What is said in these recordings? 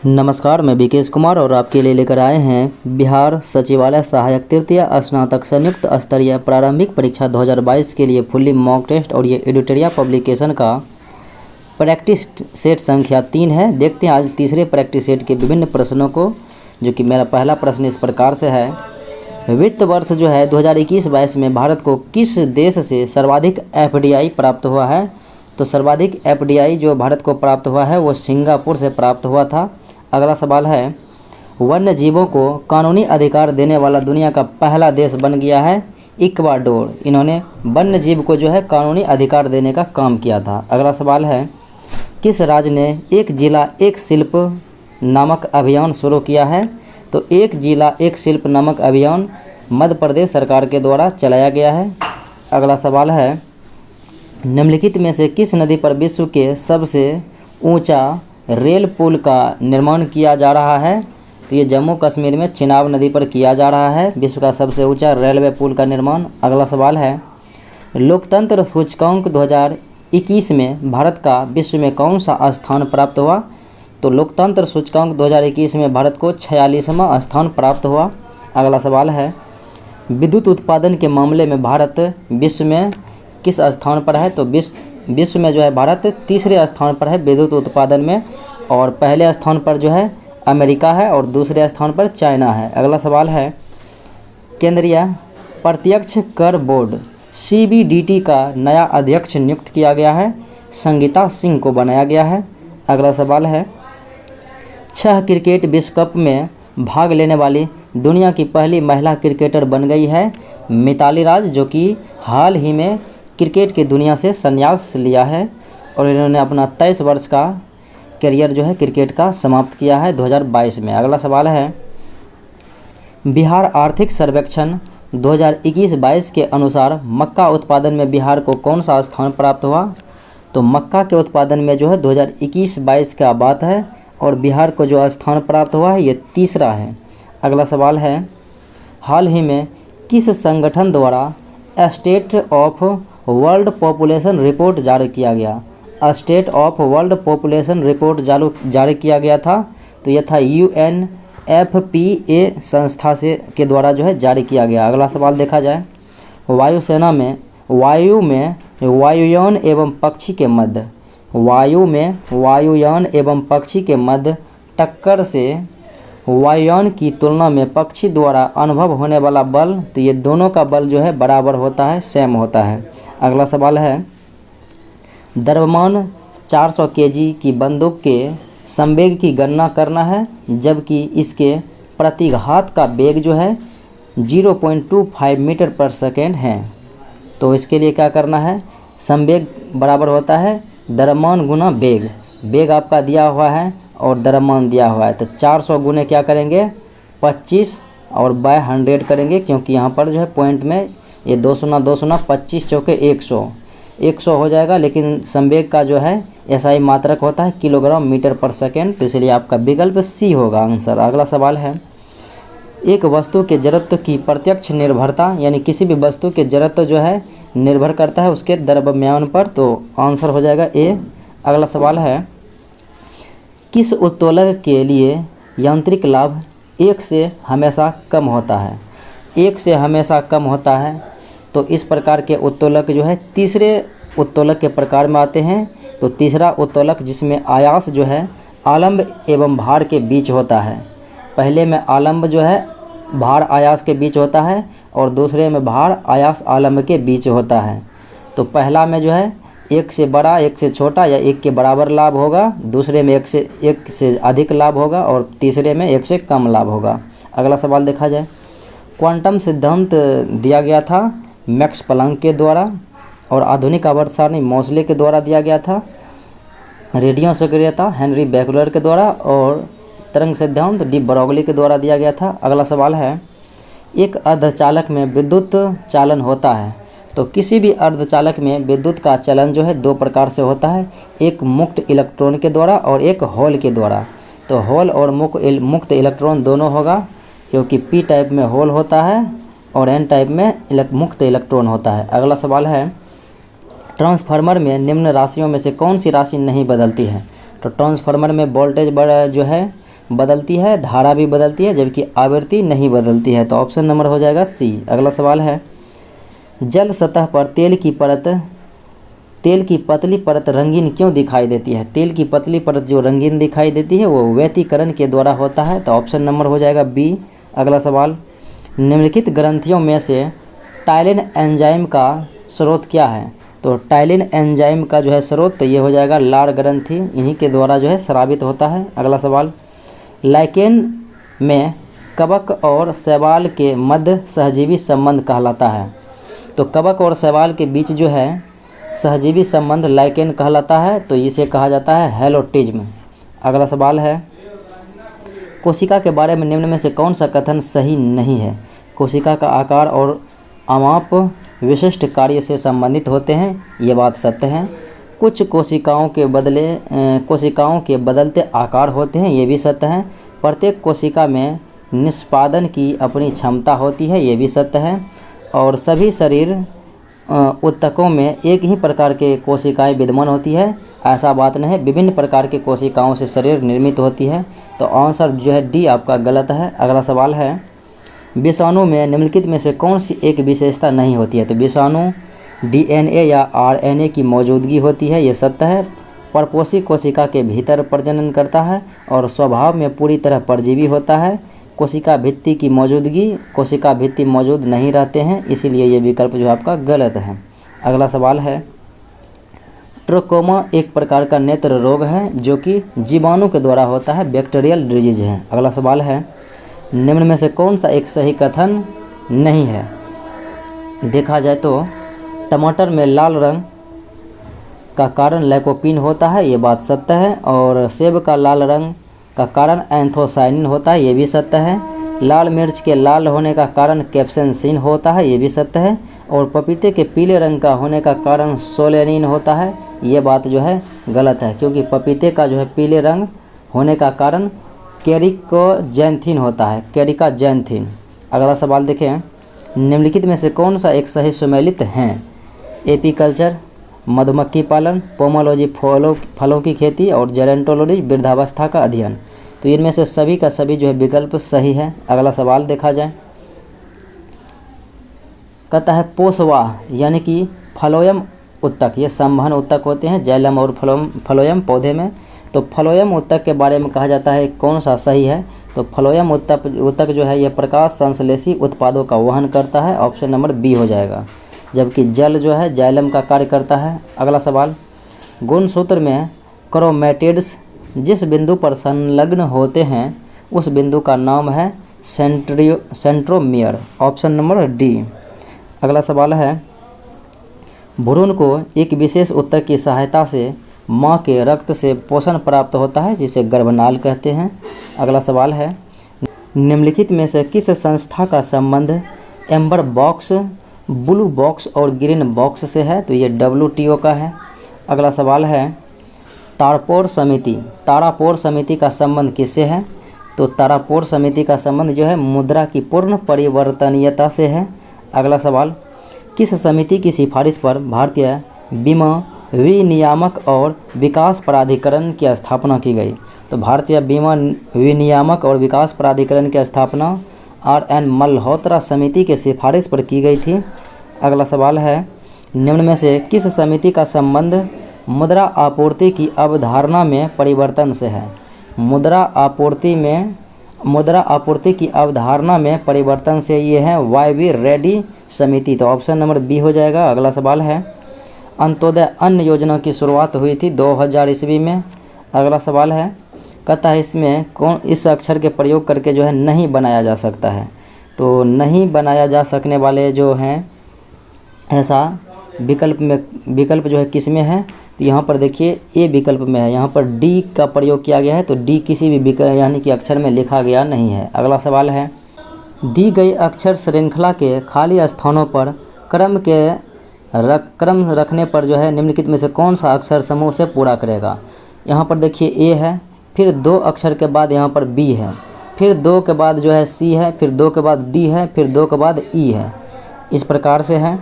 नमस्कार, मैं विकेश कुमार और आपके लिए लेकर आए हैं बिहार सचिवालय सहायक तृतीय स्नातक संयुक्त स्तरीय प्रारंभिक परीक्षा 2022 के लिए फुल्ली मॉक टेस्ट। और ये एडिटोरिया पब्लिकेशन का प्रैक्टिस सेट संख्या 3 है। देखते हैं आज तीसरे प्रैक्टिस सेट के विभिन्न प्रश्नों को, जो कि मेरा पहला प्रश्न इस प्रकार से है। वित्त वर्ष जो है 2021-22 में भारत को किस देश से सर्वाधिक FDI प्राप्त हुआ है? तो सर्वाधिक FDI जो भारत को प्राप्त हुआ है वो सिंगापुर से प्राप्त हुआ था। अगला सवाल है, वन्य जीवों को कानूनी अधिकार देने वाला दुनिया का पहला देश बन गया है इक्वाडोर। इन्होंने वन्य जीव को जो है कानूनी अधिकार देने का काम किया था। अगला सवाल है, किस राज्य ने एक जिला एक शिल्प नामक अभियान शुरू किया है? तो एक जिला एक शिल्प नामक अभियान मध्य प्रदेश सरकार के द्वारा चलाया गया है। अगला सवाल है, निम्नलिखित में से किस नदी पर विश्व के सबसे ऊंचा रेल पुल का निर्माण किया जा रहा है? तो ये जम्मू कश्मीर में चिनाब नदी पर किया जा रहा है विश्व का सबसे ऊंचा रेलवे पुल का निर्माण। अगला सवाल है, लोकतंत्र सूचकांक 2021 में भारत का विश्व में कौन सा स्थान प्राप्त हुआ? तो लोकतंत्र सूचकांक 2021 में भारत को 46वां स्थान प्राप्त हुआ। अगला सवाल है, विद्युत उत्पादन के मामले में भारत विश्व में किस स्थान पर है? तो विश्व में जो है भारत तीसरे स्थान पर है विद्युत उत्पादन में, और पहले स्थान पर जो है अमेरिका है और दूसरे स्थान पर चाइना है। अगला सवाल है, केंद्रीय प्रत्यक्ष कर बोर्ड CBDT का नया अध्यक्ष नियुक्त किया गया है, संगीता सिंह को बनाया गया है। अगला सवाल है, 6 क्रिकेट विश्व कप में भाग लेने वाली दुनिया की पहली महिला क्रिकेटर बन गई है मिताली राज, जो कि हाल ही में क्रिकेट की दुनिया से संन्यास लिया है और इन्होंने अपना 23 वर्ष का करियर जो है क्रिकेट का समाप्त किया है 2022 में। अगला सवाल है, बिहार आर्थिक सर्वेक्षण 2021-22 के अनुसार मक्का उत्पादन में बिहार को कौन सा स्थान प्राप्त हुआ? तो मक्का के उत्पादन में जो है 2021-22 का बात है और बिहार को जो स्थान प्राप्त हुआ है ये तीसरा है। अगला सवाल है, हाल ही में किस संगठन द्वारा state of world population report जारी किया गया? State of world population report जारी किया गया था, तो यह था UNFPA संस्था से के द्वारा जो है जारी किया गया। अगला सवाल देखा जाए, वायुसेना में वायुयान एवं पक्षी के मध्य टक्कर से वायुयान की तुलना में पक्षी द्वारा अनुभव होने वाला बल, तो ये दोनों का बल जो है बराबर होता है, सेम होता है। अगला सवाल है, द्रव्यमान 400 kg की बंदूक के संवेग की गणना करना है, जबकि इसके प्रतिघात का वेग जो है 0.25 मीटर पर सेकेंड है। तो इसके लिए क्या करना है, संवेग बराबर होता है द्रव्यमान गुना वेग आपका दिया हुआ है और द्रव्यमान दिया हुआ है, तो 400 गुने क्या करेंगे 25 और बाय 100 करेंगे, क्योंकि यहाँ पर जो है पॉइंट में ये 2 सुना 25 चौके 100 हो जाएगा, लेकिन संवेग का जो है SI मात्रक होता है किलोग्राम मीटर पर सेकेंड, तो इसलिए आपका विकल्प C होगा आंसर। अगला सवाल है, एक वस्तु के जड़त्व की प्रत्यक्ष निर्भरता, यानी किसी भी वस्तु के जड़त्व जो है निर्भर करता है उसके द्रव्यमान पर, तो आंसर हो जाएगा A। अगला सवाल है, किस उत्तोलक के लिए यांत्रिक लाभ 1 से हमेशा कम होता है? 1 से हमेशा कम होता है, तो इस प्रकार के उत्तोलक जो है तीसरे उत्तोलक के प्रकार में आते हैं। तो तीसरा उत्तोलक जिसमें आयास जो है आलंब एवं भार के बीच होता है, पहले में आलंब जो है भार आयास के बीच होता है और दूसरे में भार आयास आलंब के बीच होता है। तो पहला में जो है 1 से बड़ा 1 से छोटा या 1 के बराबर लाभ होगा, दूसरे में 1 से अधिक लाभ होगा और तीसरे में 1 से कम लाभ होगा। अगला सवाल देखा जाए, क्वांटम सिद्धांत दिया गया था मैक्स प्लैंक के द्वारा और आधुनिक आवर्त सारणी मोसले के द्वारा दिया गया था, रेडियो सक्रियता हेनरी बेकलर के द्वारा और तरंग सिद्धांत डी ब्रोगली के द्वारा दिया गया था। अगला सवाल है, एक अर्धचालक में विद्युत चालन होता है, तो किसी भी अर्धचालक में विद्युत का चलन जो है 2 प्रकार से होता है, एक मुक्त इलेक्ट्रॉन के द्वारा और एक होल के द्वारा। तो होल और मुक्त इलेक्ट्रॉन दोनों होगा, क्योंकि P टाइप में होल होता है और N टाइप में मुक्त इलेक्ट्रॉन होता है। अगला सवाल है, ट्रांसफार्मर में निम्न राशियों में से कौन सी राशि नहीं बदलती है? तो ट्रांसफार्मर में वोल्टेज जो है बदलती है, धारा भी बदलती है, जबकि आवृत्ति नहीं बदलती है। तो ऑप्शन नंबर हो जाएगा सी। अगला सवाल है, जल सतह पर तेल की पतली परत रंगीन क्यों दिखाई देती है? तेल की पतली परत जो रंगीन दिखाई देती है वो व्यतिकरण के द्वारा होता है। तो ऑप्शन नंबर हो जाएगा बी। अगला सवाल, निम्नलिखित ग्रंथियों में से टाइलिन एंजाइम का स्रोत क्या है? तो टाइलिन एंजाइम का जो है स्रोत तो ये हो जाएगा लार ग्रंथि, इन्हीं के द्वारा जो है स्रावित होता है। अगला सवाल, लाइकेन में कवक और शैवाल के मध्य सहजीवी संबंध कहलाता है। तो कवक और शैवाल के बीच जो है सहजीवी संबंध लाइकेन कहलाता है, तो इसे कहा जाता है हेलोटिज्म। अगला सवाल है, कोशिका के बारे में निम्न में से कौन सा कथन सही नहीं है? कोशिका का आकार और आमाप विशिष्ट कार्य से संबंधित होते हैं, ये बात सत्य है। कुछ कोशिकाओं के बदलते आकार होते हैं, ये भी सत्य है। प्रत्येक कोशिका में निष्पादन की अपनी क्षमता होती है, ये भी सत्य है। और सभी शरीर ऊतकों में एक ही प्रकार के कोशिकाएं विद्यमान होती है, ऐसा बात नहीं है, विभिन्न प्रकार के कोशिकाओं से शरीर निर्मित होती है। तो आंसर जो है डी आपका गलत है। अगला सवाल है, विषाणु में निम्नलिखित में से कौन सी एक विशेषता नहीं होती है? तो विषाणु डीएनए या आरएनए की मौजूदगी होती है, ये सत्य है। परपोषी कोशिका के भीतर प्रजनन करता है और स्वभाव में पूरी तरह परजीवी होता है। कोशिका भित्ति मौजूद नहीं रहते हैं, इसीलिए ये विकल्प जो आपका गलत है। अगला सवाल है, ट्रोकोमा एक प्रकार का नेत्र रोग है जो कि जीवाणु के द्वारा होता है, बैक्टीरियल डिजीज है। अगला सवाल है, निम्न में से कौन सा एक सही कथन नहीं है? देखा जाए तो टमाटर में लाल रंग का कारण लैकोपीन होता है, ये बात सत्य है। और सेब का लाल रंग का कारण एंथोसाइनिन होता है, ये भी सत्य है। लाल मिर्च के लाल होने का कारण कैप्सेसिन होता है, ये भी सत्य है। और पपीते के पीले रंग का होने का कारण सोलेनिन होता है, ये बात जो है गलत है, क्योंकि पपीते का जो है पीले रंग होने का कारण कैरिकोजैंथिन होता है, कैरिकाजैंथिन। अगला सवाल देखें, निम्नलिखित में से कौन सा एक सही सुमेलित हैं? एपीकल्चर, मधुमक्खी पालन, पोमोलॉजी फलों की खेती और जेरेंटोलॉजी वृद्धावस्था का अध्ययन। तो इनमें से सभी का सभी जो है विकल्प सही है। अगला सवाल देखा जाए, कहता है पोषवाह यानी कि फ्लोएम उत्तक, ये संवहन उत्तक होते हैं जैलम और फ्लोएम पौधे में। तो फ्लोएम उत्तक के बारे में कहा जाता है कौन सा सही है? तो फ्लोएम उत्तक जो है ये प्रकाश संश्लेषी उत्पादों का वहन करता है, ऑप्शन नंबर बी हो जाएगा। जबकि जल जो है जाइलम का कार्य करता है। अगला सवाल, गुणसूत्र में क्रोमैटिड्स जिस बिंदु पर संलग्न होते हैं उस बिंदु का नाम है सेंट्रोमियर, ऑप्शन नंबर डी। अगला सवाल है, भ्रूण को एक विशेष उत्तक की सहायता से माँ के रक्त से पोषण प्राप्त होता है, जिसे गर्भनाल कहते हैं। अगला सवाल है, निम्नलिखित में से किस संस्था का संबंध एम्बर बॉक्स, ब्लू बॉक्स और ग्रीन बॉक्स से है? तो ये WTO का है। अगला सवाल है, तारापोर समिति का संबंध किससे है? तो तारापोर समिति का संबंध जो है मुद्रा की पूर्ण परिवर्तनीयता से है। अगला सवाल, किस समिति की सिफारिश पर भारतीय बीमा विनियामक और विकास प्राधिकरण की स्थापना की गई? तो भारतीय बीमा विनियामक और विकास प्राधिकरण की स्थापना RN मल्होत्रा समिति के सिफारिश पर की गई थी। अगला सवाल है, निम्न में से किस समिति का संबंध मुद्रा आपूर्ति की अवधारणा में परिवर्तन से है? मुद्रा आपूर्ति की अवधारणा में परिवर्तन से ये है YV रेड्डी समिति, तो ऑप्शन नंबर बी हो जाएगा। अगला सवाल है, अंत्योदय अन्न योजना की शुरुआत हुई थी 2000 ईस्वी में। अगला सवाल है, कहता है इसमें इस अक्षर के प्रयोग करके जो है नहीं बनाया जा सकता है। तो नहीं बनाया जा सकने वाले जो हैं ऐसा विकल्प जो है किस में है? तो यहाँ पर देखिए ए विकल्प में है, यहाँ पर डी का प्रयोग किया गया है, तो डी किसी भी विकल्प यानी कि अक्षर में लिखा गया नहीं है। अगला सवाल है, दी गई अक्षर श्रृंखला के खाली स्थानों पर क्रम रखने पर जो है निम्नलिखित में से कौन सा अक्षर समूह से पूरा करेगा? यहाँ पर देखिए ए है, फिर 2 अक्षर के बाद यहाँ पर बी है, फिर 2 के बाद जो है सी है, फिर 2 के बाद डी है, फिर 2 के बाद ई है, इस प्रकार से है।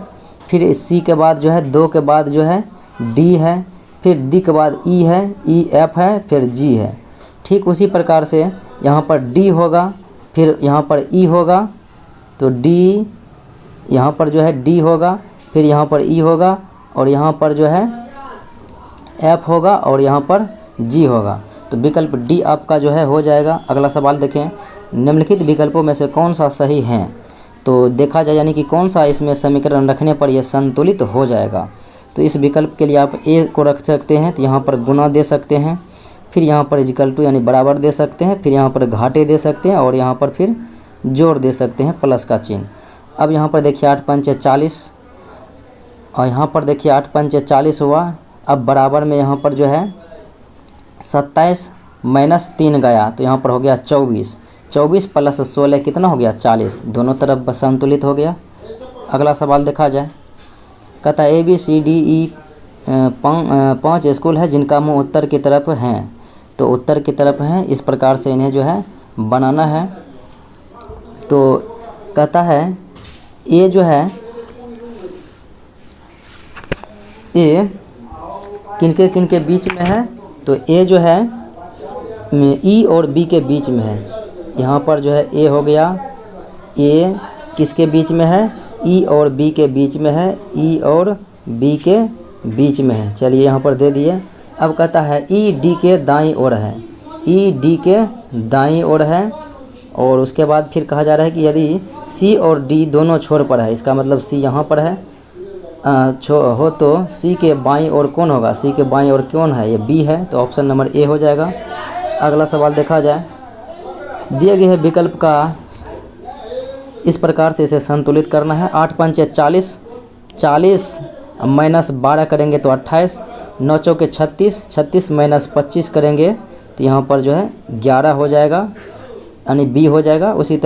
फिर सी के बाद जो है 2 के बाद जो है डी है, फिर डी के बाद ई है, ई एफ है, फिर जी है। ठीक उसी प्रकार से यहाँ पर डी होगा, फिर यहाँ पर ई होगा, तो डी यहाँ पर जो है डी होगा, फिर यहाँ पर ई होगा, और यहाँ पर जो है एफ होगा, और यहाँ पर जी होगा। तो विकल्प डी आपका जो है हो जाएगा। अगला सवाल देखें, निम्नलिखित विकल्पों में से कौन सा सही है? तो देखा जाए यानी कि कौन सा इसमें समीकरण रखने पर यह संतुलित हो जाएगा। तो इस विकल्प के लिए आप ए को रख सकते हैं, तो यहाँ पर गुना दे सकते हैं, फिर यहाँ पर इक्वल टू यानी बराबर दे सकते हैं, फिर यहाँ पर घाटे दे सकते हैं, और यहाँ पर फिर जोड़ दे सकते हैं प्लस का चिन्ह। अब यहाँ पर देखिए 8 पंचे 40, और यहाँ पर देखिए 8 पंचे 40 हुआ। अब बराबर में यहाँ पर जो है 27 माइनस 3 गया, तो यहाँ पर हो गया 24, 24 प्लस 16 कितना हो गया 40, दोनों तरफ संतुलित हो गया। अगला सवाल देखा जाए, कहता है ABCDE 5 स्कूल है जिनका मुँह उत्तर की तरफ है। तो उत्तर की तरफ है, इस प्रकार से इन्हें जो है बनाना है। तो कहता है ये जो है ए किनके बीच में है? तो ए जो है ई और बी के बीच में है। यहाँ पर जो है ए हो गया, ए किसके बीच में है? ई और बी के बीच में है, ई और बी के बीच में है। चलिए यहाँ पर दे दिए। अब कहता है ई डी के दाईं ओर है, ई डी के दाईं ओर है, और उसके बाद फिर कहा जा रहा है कि यदि सी और डी दोनों छोर पर है, इसका मतलब सी यहाँ पर है हो, तो सी के बाईं ओर कौन होगा? सी के बाईं ओर कौन है? ये बी है, तो ऑप्शन नंबर ए हो जाएगा। अगला सवाल देखा जाए, दिए गए विकल्प का इस प्रकार से इसे संतुलित करना है। 8 पंचे 40, 40 माइनस 12 करेंगे तो 28, 9 चौके 36, 36 माइनस 25 करेंगे तो यहाँ पर जो है 11 हो जाएगा, यानी बी हो जाएगा। उसी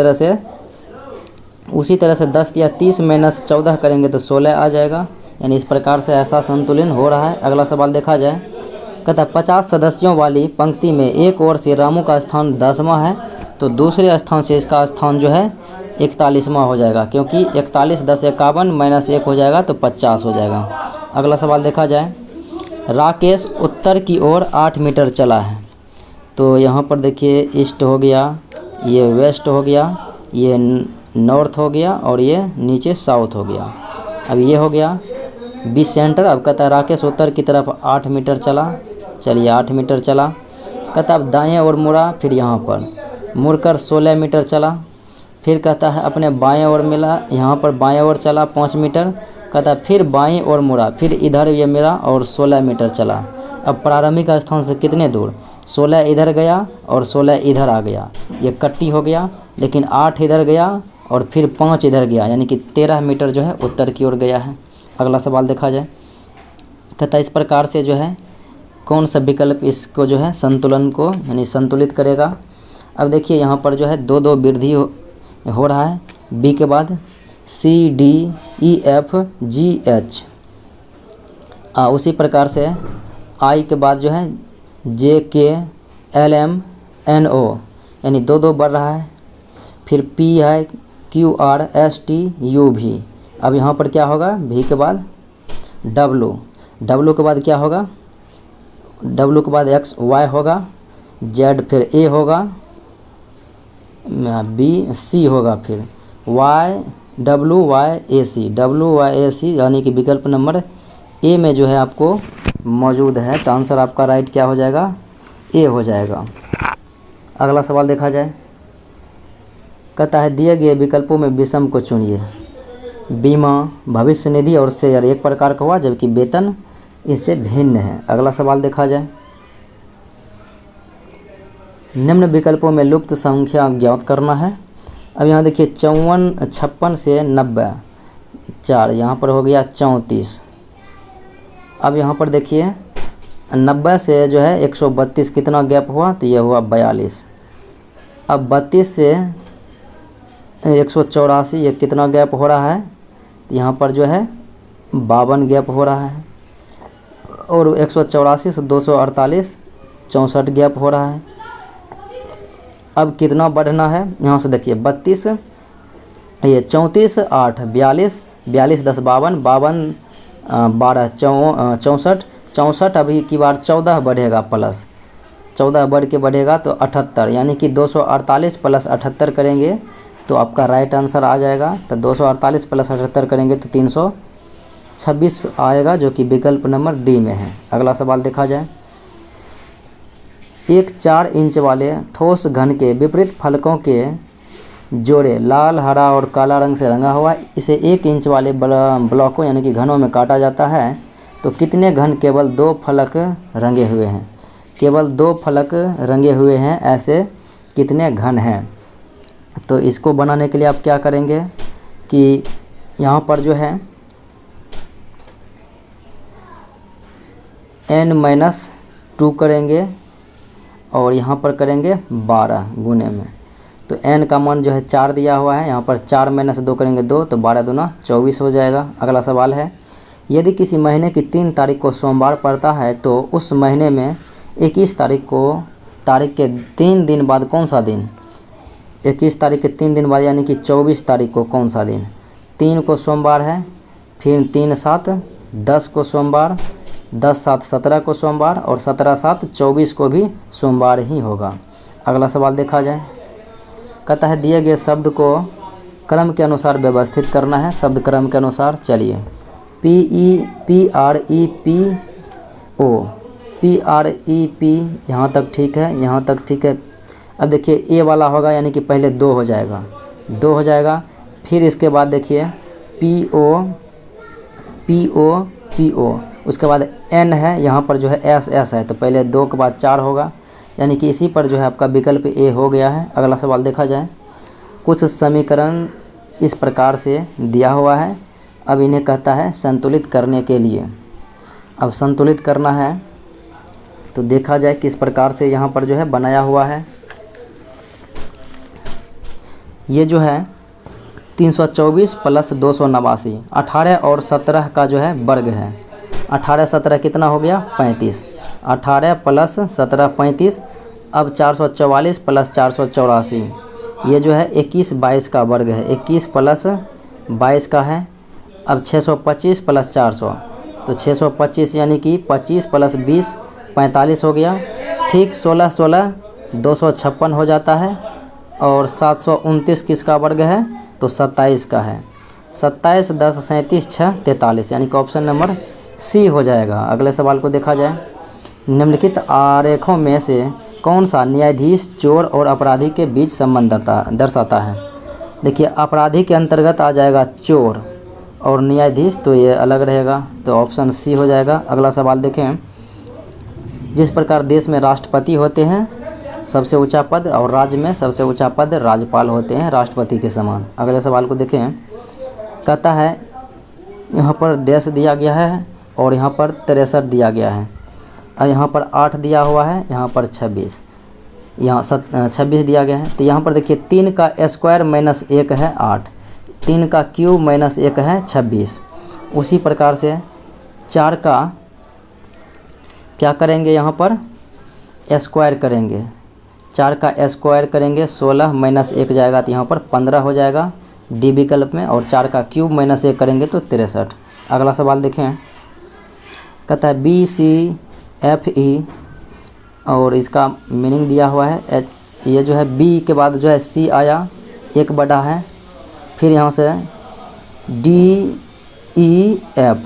तरह से 10 या 30 माइनस 14 करेंगे तो 16 आ जाएगा, यानी इस प्रकार से ऐसा संतुलन हो रहा है। अगला सवाल देखा जाए, कहता 50 सदस्यों वाली पंक्ति में एक ओर से रामू का स्थान 10वां है, तो दूसरे स्थान से इसका स्थान जो है 41वां हो जाएगा, क्योंकि 41 10 51 माइनस 1 हो जाएगा तो 50 हो जाएगा। अगला सवाल देखा जाए, राकेश उत्तर की ओर 8 मीटर चला है। तो यहाँ पर देखिए ईस्ट हो गया, ये वेस्ट हो गया, ये नॉर्थ हो गया, और ये नीचे साउथ हो गया। अब ये हो गया बी सेंटर। अब कहता है राकेश उत्तर की तरफ 8 मीटर चला। चलिए 8 मीटर चला। कहता अब दाएं ओर मुड़ा, फिर यहाँ पर मुड़कर 16 मीटर चला। फिर कहता है अपने बाएं ओर मिला, यहाँ पर बाएं ओर चला 5 मीटर। कहता फिर बाएं ओर मुड़ा, फिर इधर ये मिला और 16 मीटर चला। अब प्रारंभिक स्थान से कितने दूर? 16 इधर गया और 16 इधर आ गया, ये कट्टी हो गया। लेकिन 8 इधर गया और फिर 5 इधर गया, यानी कि 13 मीटर जो है उत्तर की ओर गया है। अगला सवाल देखा जाए, कहता इस प्रकार से जो है कौन सा विकल्प इसको जो है संतुलन को यानी संतुलित करेगा। अब देखिए यहाँ पर जो है 2-2 वृद्धि हो रहा है। बी के बाद C D E F G H, उसी प्रकार से आई के बाद जो है जे के एल एम एन ओ, यानी 2-2 बढ़ रहा है। फिर पी है Q R S T U भी। अब यहाँ पर क्या होगा? भी के बाद डब्लू, डब्लू के बाद क्या होगा? डब्लू के बाद एक्स वाई होगा, जेड फिर ए होगा, बी सी होगा, फिर वाई डब्लू वाई ए सी, डब्लू वाई ए सी, यानी कि विकल्प नंबर ए में जो है आपको मौजूद है। तो आंसर आपका राइट क्या हो जाएगा? ए हो जाएगा। अगला सवाल देखा जाए, कहता है दिए गए विकल्पों में विषम को चुनिए। बीमा, भविष्य निधि और शेयर एक प्रकार का हुआ, जबकि वेतन इससे भिन्न है। अगला सवाल देखा जाए, निम्न विकल्पों में लुप्त संख्या ज्ञात करना है। अब यहाँ देखिए 56 से 90 4, यहाँ पर हो गया 34। अब यहाँ पर देखिए 90 से जो है 132 कितना गैप हुआ? तो ये हुआ 42। अब 32 से 184 ये कितना गैप हो रहा है? तो यहाँ पर जो है 52 गैप हो रहा है। और 184 से 248 64 गैप हो रहा है। अब कितना बढ़ना है? यहाँ से देखिए 32 ये 34 8 42 42 10 52 52 12 64 64 अभी की बार 14 बढ़ेगा प्लस, 14 बढ़ के बढ़ेगा तो 78, यानी कि 248 प्लस 78 करेंगे तो आपका राइट आंसर आ जाएगा। तो 248 प्लस 78 करेंगे तो 326 आएगा, जो कि विकल्प नंबर डी में है। अगला सवाल देखा जाए। एक 4 इंच वाले ठोस घन के विपरीत फलकों के जोड़े लाल, हरा और काला रंग से रंगा हुआ है। इसे 1 इंच वाले ब्लॉकों यानी कि घनों में काटा जाता है तो कितने घन केवल 2 फलक रंगे हुए हैं? केवल 2 फलक रंगे हुए हैं, ऐसे कितने घन हैं? तो इसको बनाने के लिए आप क्या करेंगे कि यहाँ पर जो है n-2 करेंगे और यहाँ पर करेंगे 12 गुने में। तो n का मान जो है 4 दिया हुआ है, यहाँ पर 4 - 2 करेंगे 2, तो 12 दूना 24 हो जाएगा। अगला सवाल है, यदि किसी महीने की 3 तारीख को सोमवार पड़ता है तो उस महीने में 21 तारीख के 3 दिन बाद कौन सा दिन? 21 तारीख के 3 दिन बाद यानी कि 24 तारीख को कौन सा दिन? 3 को सोमवार है, फिर 3-7 10 को सोमवार, 10-7 17 को सोमवार और 17-7 24 को भी सोमवार ही होगा। अगला सवाल देखा जाए। कहता है दिए गए शब्द को क्रम के अनुसार व्यवस्थित करना है। शब्द क्रम के अनुसार चलिए। PREPO यहाँ तक ठीक है, यहाँ तक ठीक है। अब देखिए ए वाला होगा यानी कि पहले 2 हो जाएगा, फिर इसके बाद देखिए PO, उसके बाद N है, यहाँ पर जो है S है, तो पहले 2 के बाद 4 होगा, यानी कि इसी पर जो है आपका विकल्प ए हो गया है। अगला सवाल देखा जाए। कुछ समीकरण इस प्रकार से दिया हुआ है, अब इन्हें कहता है संतुलित करने के लिए। अब संतुलित करना है तो देखा जाए किस प्रकार से यहाँ पर जो है बनाया हुआ है। ये जो है 324 प्लस 289, 18 और 17 का जो है वर्ग है। 18-17 कितना हो गया? 35। 18 प्लस 17 35। अब 444 प्लस 484, ये जो है 21-22 का वर्ग है। 21 प्लस 22 का है। अब 625 प्लस 400, तो 625 यानी कि 25 प्लस 20 45 हो गया। ठीक 16 256 हो जाता है। और 729 किसका वर्ग है? तो 27 का है। 27 10 37 6 43, यानी कि ऑप्शन नंबर सी हो जाएगा। अगले सवाल को देखा जाए। निम्नलिखित आरेखों में से कौन सा न्यायाधीश, चोर और अपराधी के बीच संबंध दर्शाता है? देखिए अपराधी के अंतर्गत आ जाएगा चोर और न्यायाधीश तो ये अलग रहेगा, तो ऑप्शन सी हो जाएगा। अगला सवाल देखें। जिस प्रकार देश में राष्ट्रपति होते हैं सबसे ऊंचा पद और राज्य में सबसे ऊंचा पद राज्यपाल होते हैं राष्ट्रपति के समान। अगले सवाल को देखें। कहता है यहाँ पर डैश दिया गया है और यहाँ पर 63 दिया गया है और यहाँ पर 8 दिया हुआ है, यहाँ पर 26, यहाँ 26 दिया गया है। तो यहाँ पर देखिए 3 का स्क्वायर माइनस 1 है 8, 3 का क्यूब माइनस 1 है 26। उसी प्रकार से 4 का क्या करेंगे, यहाँ पर स्क्वायर करेंगे। 4 का स्क्वायर करेंगे 16 माइनस 1 जाएगा तो यहाँ पर 15 हो जाएगा डी विकल्प में। और 4 का क्यूब माइनस 1 करेंगे तो 63। अगला सवाल देखें। कहता है BCFE और इसका मीनिंग दिया हुआ है। ये जो है बी के बाद जो है सी आया, 1 बड़ा है, फिर यहाँ से DEF।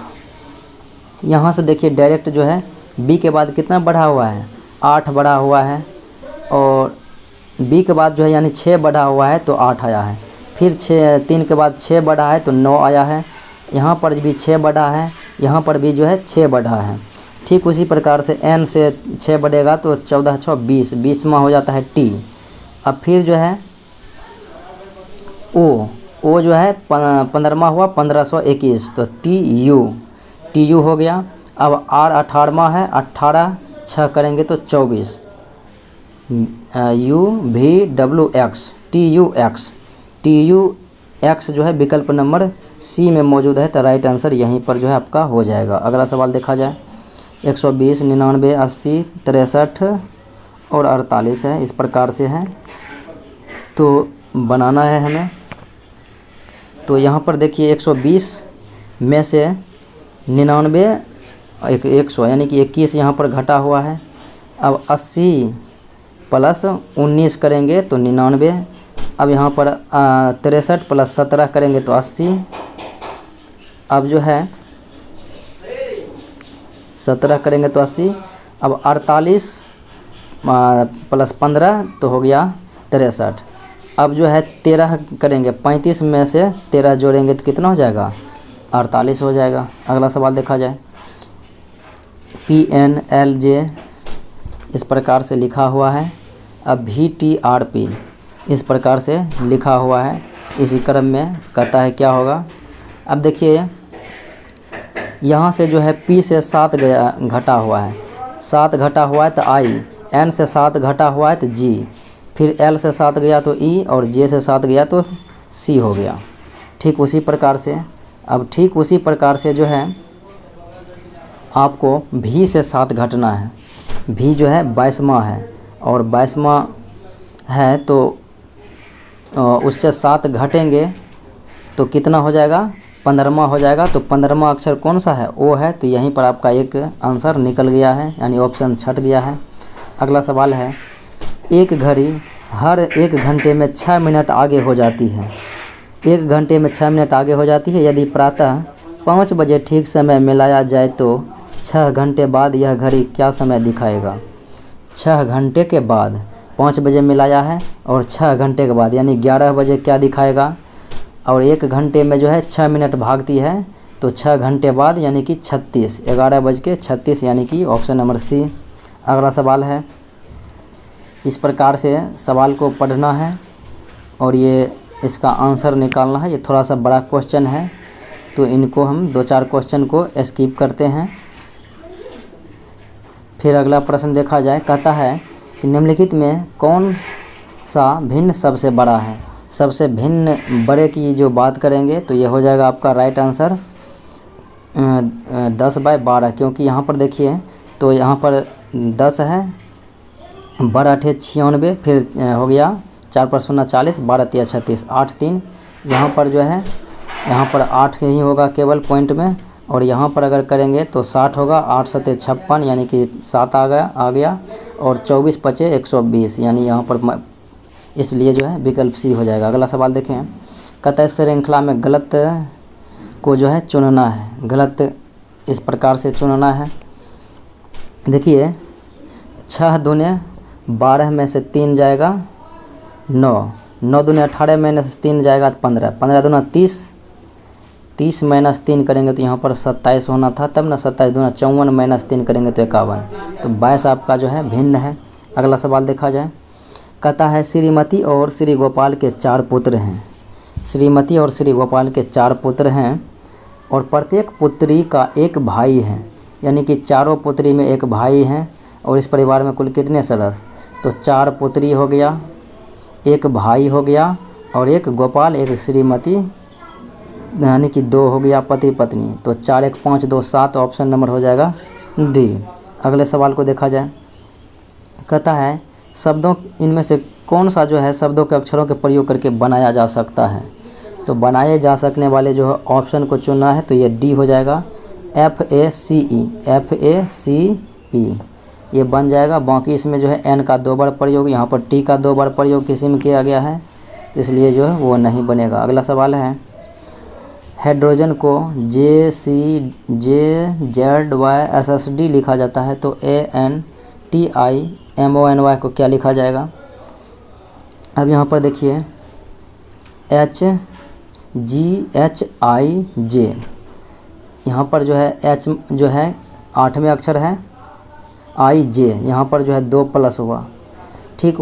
यहाँ से देखिए डायरेक्ट जो है बी के बाद कितना बढ़ा हुआ है? 8 बढ़ा हुआ है। और बी के बाद जो है यानी 6 बढ़ा हुआ है तो 8 आया है। फिर 3 के बाद 6 बढ़ा है तो 9 आया है। यहाँ पर भी 6 बढ़ा है, यहाँ पर भी जो है 6 बढ़ा है। ठीक उसी प्रकार से n से 6 बढ़ेगा तो 14 6 20, 20वां हो जाता है T। अब फिर जो है O जो है 15वां हुआ 1521 तो TU हो गया। अब R 18वां है, 18 6 करेंगे तो 24, UVWX TUX जो है विकल्प नंबर सी में मौजूद है, तो राइट आंसर यहीं पर जो है आपका हो जाएगा। अगला सवाल देखा जाए। 120 99 80 63 और 48 है, इस प्रकार से है तो बनाना है हमें। तो यहाँ पर देखिए 120 में से 99 100 यानी कि 21 यहाँ पर घटा हुआ है अब 80 प्लस 19 करेंगे तो 99। अब यहाँ पर 63 प्लस 17 करेंगे तो 80। अब जो है 17 करेंगे तो 80। अब 48 प्लस 15 तो हो गया 63। अब जो है 13 करेंगे, 35 में से 13 जोड़ेंगे तो कितना हो जाएगा, 48 हो जाएगा। अगला सवाल देखा जाए। PNLJ इस प्रकार से लिखा हुआ है। अब VTRP इस प्रकार से लिखा हुआ है। इसी क्रम में कहता है क्या होगा। अब देखिए यहाँ से जो है P से 7 गया, घटा हुआ है, 7 घटा हुआ है तो I, N से 7 घटा हुआ है तो G, फिर L से 7 गया तो E और J से 7 गया तो C हो गया। ठीक उसी प्रकार से अब ठीक उसी प्रकार से जो है आपको V से 7 घटना है। V जो है 22वां है और 22वां है तो उससे 7 घटेंगे तो कितना हो जाएगा, 15वां हो जाएगा। तो 15वां अक्षर कौन सा है, O है। तो यहीं पर आपका एक आंसर निकल गया है, यानी ऑप्शन छट गया है। अगला सवाल है, एक घड़ी हर 1 घंटे में 6 मिनट आगे हो जाती है। 1 घंटे में 6 मिनट आगे हो जाती है। यदि प्रातः 5 बजे ठीक समय मिलाया जाए तो 6 घंटे बाद यह घड़ी क्या समय दिखाएगा। 6 घंटे के बाद 5 बजे मिलाया है और 6 घंटे के बाद यानी 11 बजे क्या दिखाएगा। और 1 घंटे में जो है 6 मिनट भागती है तो 6 घंटे बाद यानी कि 36, 11:36 यानी कि ऑप्शन नंबर C। अगला सवाल है, इस प्रकार से सवाल को पढ़ना है और ये इसका आंसर निकालना है। ये थोड़ा सा बड़ा क्वेश्चन है तो इनको हम 2-4 क्वेश्चन को स्किप करते हैं। फिर अगला प्रश्न देखा जाए। कहता है कि निम्नलिखित में कौन सा भिन्न सबसे बड़ा है। सबसे भिन्न बड़े की जो बात करेंगे तो ये हो जाएगा आपका राइट आंसर 10/12, क्योंकि यहाँ पर देखिए तो यहाँ पर 10 है, 12×8 96, फिर हो गया 4 पर 0 40, 12×3 36, 8 3। यहाँ पर जो है यहाँ पर 8 ही होगा केवल पॉइंट में, और यहाँ पर अगर करेंगे तो 60 होगा, 8 7 56 यानी कि 7 आ गया और 24 5 120 यानी यहाँ पर इसलिए जो है विकल्प C हो जाएगा। अगला सवाल देखें। कहता है श्रृंखला में गलत को जो है चुनना है। गलत इस प्रकार से चुनना है। देखिए 6 दूने 12 में से 3 जाएगा 9, 9 दूने 18 में से 3 जाएगा 15, 15 दूना 30, 30 माइनस 3 करेंगे तो यहाँ पर 27 होना था, तब ना 27 दूना 54 माइनस 3 करेंगे तो 51, तो 22 आपका जो है भिन्न है। अगला सवाल देखा जाए। कहता है श्रीमती और श्री गोपाल के 4 पुत्र हैं। श्रीमती और श्री गोपाल के 4 पुत्र हैं और प्रत्येक पुत्री का एक भाई है, यानी कि चारों पुत्री में एक भाई हैं। और इस परिवार में कुल कितने सदस्य, तो 4 पुत्री हो गया, एक भाई हो गया और एक गोपाल एक श्रीमती, यानी कि 2 हो गया पति पत्नी। तो 4 1 5 2 7 ऑप्शन नंबर हो जाएगा D। अगले सवाल को देखा जाए। कहता है शब्दों इनमें से कौन सा जो है शब्दों के अक्षरों के प्रयोग करके बनाया जा सकता है। तो बनाए जा सकने वाले जो है ऑप्शन को चुनना है तो ये D हो जाएगा, FACE ये बन जाएगा। बाकी इसमें जो है N का 2 बार प्रयोग, यहाँ पर T का 2 बार प्रयोग किसी में किया गया है, इसलिए जो है वो नहीं बनेगा। अगला सवाल है, हाइड्रोजन को JCJZYSSD लिखा जाता है तो ANTIMONY को क्या लिखा जाएगा। अब यहाँ पर देखिए HGHIJ, यहाँ पर जो है H जो है 8वें अक्षर है, IJ यहाँ पर जो है 2 प्लस हुआ, ठीक।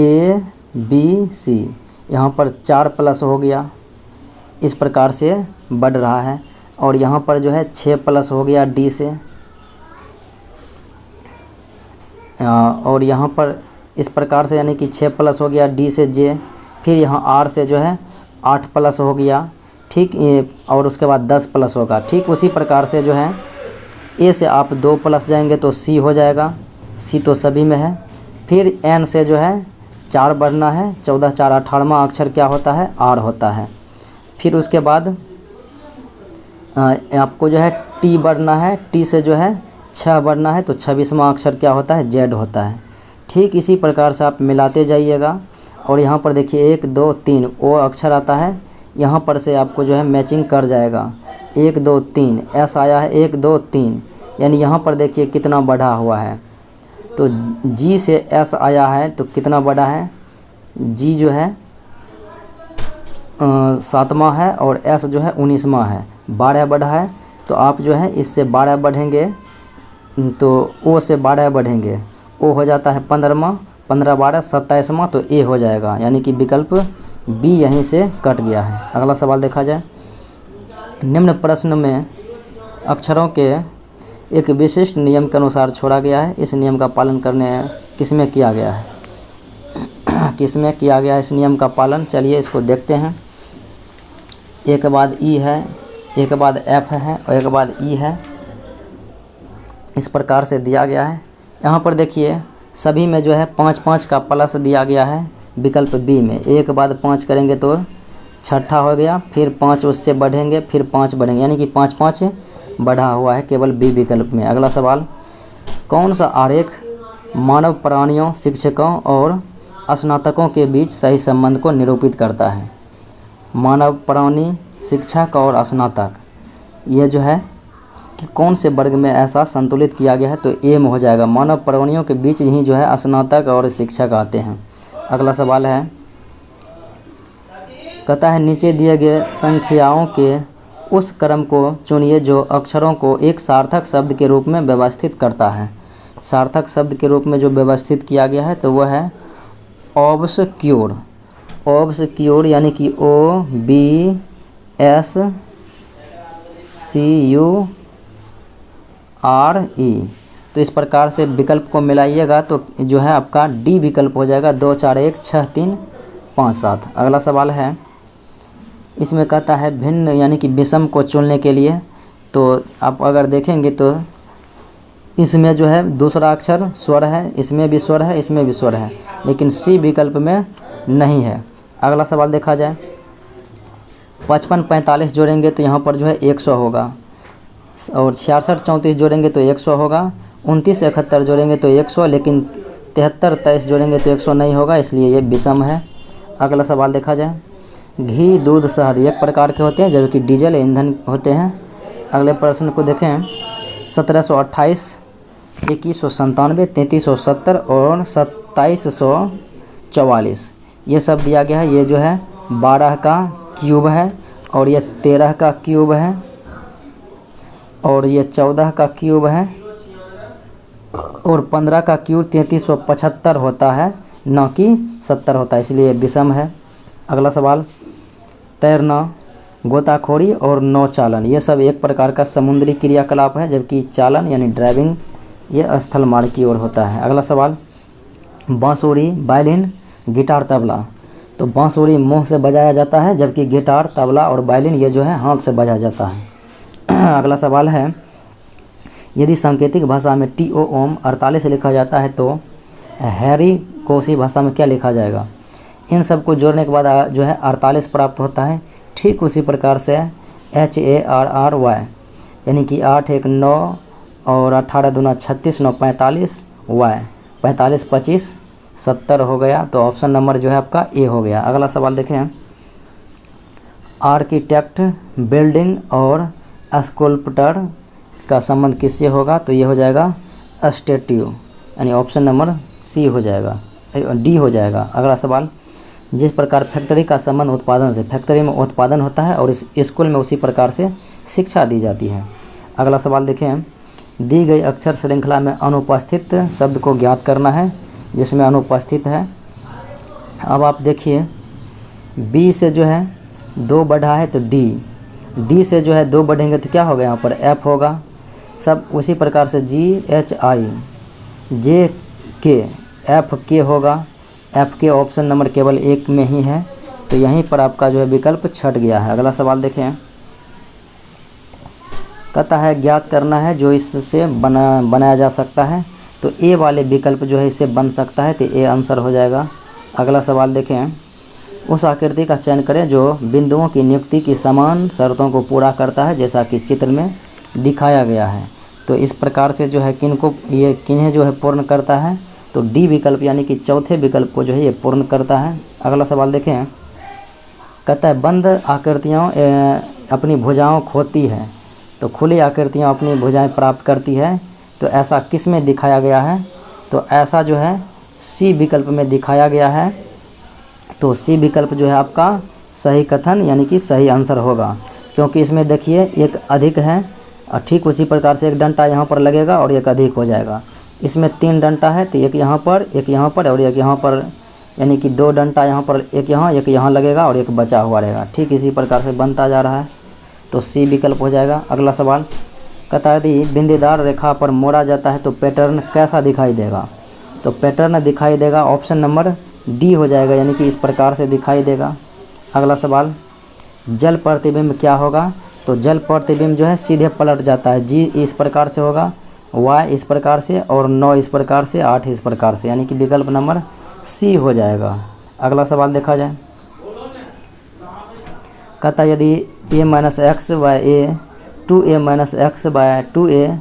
YZABC यहाँ पर 4 प्लस हो गया, इस प्रकार से बढ़ रहा है। और यहाँ पर जो है 6 प्लस हो गया D से, और यहाँ पर इस प्रकार से यानी कि 6 प्लस हो गया D से J, फिर यहाँ R से जो है 8 प्लस हो गया, ठीक। और उसके बाद 10 प्लस होगा, ठीक। उसी प्रकार से जो है A से आप 2 प्लस जाएंगे तो C हो जाएगा, C तो सभी में है। फिर N से जो है 4 बढ़ना है, 14 4 18वां अक्षर क्या होता है, R होता है। फिर उसके बाद आपको जो है T बढ़ना है, T से जो है 6 बढ़ना है तो 26वां अक्षर क्या होता है, जेड होता है। ठीक इसी प्रकार से आप मिलाते जाइएगा। और यहाँ पर देखिए 1 2 3 ओ अक्षर आता है, यहाँ पर से आपको जो है मैचिंग कर जाएगा। 1 2 3 एस आया है, 1 2 3, यानी यहाँ पर देखिए कितना बढ़ा हुआ है। तो जी से एस आया है तो कितना बढ़ा है, जी जो है 7वां है और एस जो है 19वां है, 12 बढ़ा है। तो आप जो है इससे 12 बढ़ेंगे तो ओ से 12 बढ़ेंगे, ओ हो जाता है 15वां, 15 12 27वां, तो ए हो जाएगा, यानी कि विकल्प बी यहीं से कट गया है। अगला सवाल देखा जाए। निम्न प्रश्न में अक्षरों के एक विशिष्ट नियम के अनुसार छोड़ा गया है, इस नियम का पालन करने किसमें किया गया है, किसमें किया गया है इस नियम का पालन। चलिए इसको देखते हैं। एक के बाद ई है, एक के बाद एफ है और एक के बाद ई है, इस प्रकार से दिया गया है। यहाँ पर देखिए सभी में जो है 5 5 का प्लस दिया गया है विकल्प बी में। एक के बाद 5 करेंगे तो 6ठा हो गया, फिर 5 उससे बढ़ेंगे, फिर 5 बढ़ेंगे, यानी कि 5 5 बढ़ा हुआ है केवल बी विकल्प में। अगला सवाल, कौन सा आरेख मानव प्राणियों, शिक्षकों और स्नातकों के बीच सही संबंध को निरूपित करता है। मानव प्राणी, शिक्षक और स्नातक, ये जो है कि कौन से वर्ग में ऐसा संतुलित किया गया है, तो ए में हो जाएगा। मानव प्राणियों के बीच ही जो है स्नातक और शिक्षक आते हैं। अगला सवाल है, कहता है नीचे दिए गए संख्याओं के उस क्रम को चुनिए जो अक्षरों को एक सार्थक शब्द के रूप में व्यवस्थित करता है। सार्थक शब्द के रूप में जो व्यवस्थित किया गया है तो वह है ऑब्सक्योर। ऑब्सक्योर यानी कि OBSCURE। तो इस प्रकार से विकल्प को मिलाइएगा तो जो है आपका डी विकल्प हो जाएगा, 2 4 1 6 3 5 7। अगला सवाल है, इसमें कहता है भिन्न यानी कि विषम को चुनने के लिए। तो आप अगर देखेंगे तो इसमें जो है दूसरा अक्षर स्वर है, इसमें भी स्वर है, इसमें भी स्वर है, लेकिन सी विकल्प में नहीं है। अगला सवाल देखा जाए। 55 45 जोड़ेंगे तो यहाँ पर जो है 100 होगा, और 66 34 जोड़ेंगे तो 100 होगा, 29 71 जोड़ेंगे तो 100, लेकिन 73 23 जोड़ेंगे तो 100 नहीं होगा, इसलिए ये विषम है। अगला सवाल देखा जाए। घी, दूध, शहद एक प्रकार के होते हैं जबकि डीजल ईंधन होते हैं। अगले प्रश्न को देखें। 1728, 2197, 3370 और 2744 ये सब दिया गया है। ये जो है 12 का क्यूब है, और ये 13 का क्यूब है, और ये 14 का क्यूब है, और 15 का क्यूब 3375 होता है, न कि 70 होता है, इसलिए विषम है। अगला सवाल, तैरना, गोताखोरी और नौचालन ये सब एक प्रकार का समुद्री क्रियाकलाप है, जबकि चालन यानी ड्राइविंग ये स्थल मार्ग की ओर होता है। अगला सवाल, बांसुरी, वायलिन, गिटार, तबला। तो बांसुरी मुंह से बजाया जाता है, जबकि गिटार, तबला और वायलिन ये जो है हाथ से बजाया जाता है। अगला सवाल है, यदि सांकेतिक भाषा में TOM 48 लिखा जाता है तो हैरी कोसी भाषा में क्या लिखा जाएगा। इन सब को जोड़ने के बाद जो है 48 प्राप्त होता है। ठीक उसी प्रकार से HARRY यानी कि 8 1 9 और 18 दूना 36 9 45 Y 45 25 70 हो गया। तो ऑप्शन नंबर जो है आपका ए हो गया। अगला सवाल देखें। आर्किटेक्ट, बिल्डिंग और स्कल्पटर का संबंध किससे होगा, तो ये हो जाएगा स्टैट्यू, यानी ऑप्शन नंबर सी हो जाएगा, डी हो जाएगा। अगला सवाल, जिस प्रकार फैक्ट्री का संबंध उत्पादन से, फैक्ट्री में उत्पादन होता है और इस स्कूल में उसी प्रकार से शिक्षा दी जाती है। अगला सवाल देखें। दी गई अक्षर श्रृंखला में अनुपस्थित शब्द को ज्ञात करना है, जिसमें अनुपस्थित है। अब आप देखिए, बी से जो है 2 बढ़ा है तो डी से जो है 2 बढ़ेंगे तो क्या होगा, यहाँ पर एफ होगा। सब उसी प्रकार से GHI, जे के, एफ के होगा। एफ के ऑप्शन नंबर केवल 1 में ही है, तो यहीं पर आपका जो है विकल्प छट गया है। अगला सवाल देखें। कहता है ज्ञात करना है जो इससे बनाया जा सकता है, तो ए वाले विकल्प जो है इससे बन सकता है, तो ए आंसर हो जाएगा। अगला सवाल देखें। उस आकृति का चयन करें जो बिंदुओं की नियुक्ति की समान शर्तों को पूरा करता है, जैसा कि चित्र में दिखाया गया है। तो इस प्रकार से जो है किन्हें जो है पूर्ण करता है, तो डी विकल्प यानी कि चौथे विकल्प को जो है ये पूर्ण करता है। अगला सवाल देखें, कहता है बंद आकृतियाँ अपनी भुजाओं खोती है, तो खुली आकृतियाँ अपनी भुजाएं प्राप्त करती है, तो ऐसा किस में दिखाया गया है? तो ऐसा जो है सी विकल्प में दिखाया गया है। तो सी विकल्प जो है आपका सही कथन यानी कि सही आंसर होगा, क्योंकि इसमें देखिए एक अधिक है और ठीक उसी प्रकार से एक डंटा यहाँ पर लगेगा और एक अधिक हो जाएगा। इसमें 3 डंटा है, तो एक यहाँ पर और एक यहाँ पर, यानी कि 2 डंटा यहाँ पर, एक यहाँ लगेगा और एक बचा हुआ रहेगा। ठीक इसी प्रकार से बनता जा रहा है, तो सी विकल्प हो जाएगा। अगला सवाल कहता है यदि बिंदीदार रेखा पर मोड़ा जाता है तो पैटर्न कैसा दिखाई देगा? तो पैटर्न दिखाई देगा ऑप्शन नंबर डी हो जाएगा, यानी कि इस प्रकार से दिखाई देगा। अगला सवाल, जल प्रतिबिंब क्या होगा? तो जल प्रतिबिंब जो है सीधे पलट जाता है। जी इस प्रकार से होगा, वाई इस प्रकार से और 9 इस प्रकार से, 8 इस प्रकार से, यानी कि विकल्प नंबर सी हो जाएगा। अगला सवाल देखा जाए, कहता है यदि a minus x by a 2a minus x by 2a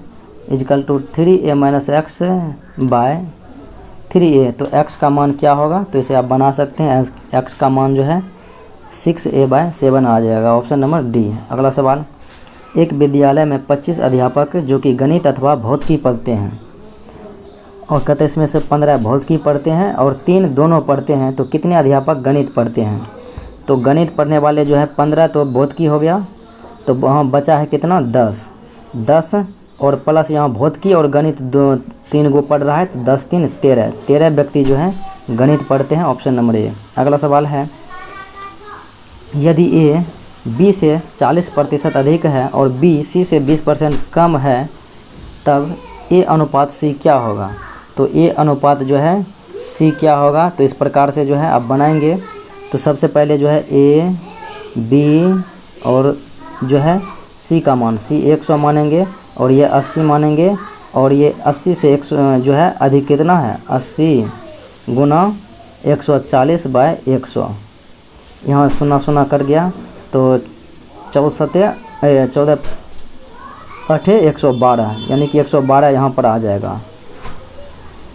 equal to 3a minus x by 3a, तो x का मान क्या होगा? तो इसे आप बना सकते हैं, x का मान जो है 6a बाय 7 आ जाएगा, ऑप्शन नंबर डी। अगला सवाल, एक विद्यालय में 25 अध्यापक जो कि गणित अथवा भौतिकी पढ़ते हैं, और कहते हैं इसमें से 15 भौतिकी पढ़ते हैं और 3 दोनों पढ़ते हैं, तो कितने अध्यापक गणित पढ़ते हैं? तो गणित पढ़ने वाले जो है 15, तो भौतिकी हो गया, तो वहाँ बचा है कितना? 10 और प्लस यहाँ भौतिकी और गणित 3 गो पढ़ रहा है, तो 10 3 13 व्यक्ति जो है गणित पढ़ते हैं, ऑप्शन नंबर ए। अगला सवाल है, यदि ए बी से 40% अधिक है और बी सी से 20% कम है, तब ए अनुपात सी क्या होगा? तो ए अनुपात जो है सी क्या होगा? तो इस प्रकार से जो है आप बनाएंगे। तो सबसे पहले जो है ए बी और जो है सी का मान, सी 100 मानेंगे और ये 80 मानेंगे, और ये 80 से 100 जो है अधिक कितना है? 80 गुना 140 बाय 100, यहाँ 0 कट गया, तो 14 8 112, यानी कि 112 यहाँ पर आ जाएगा।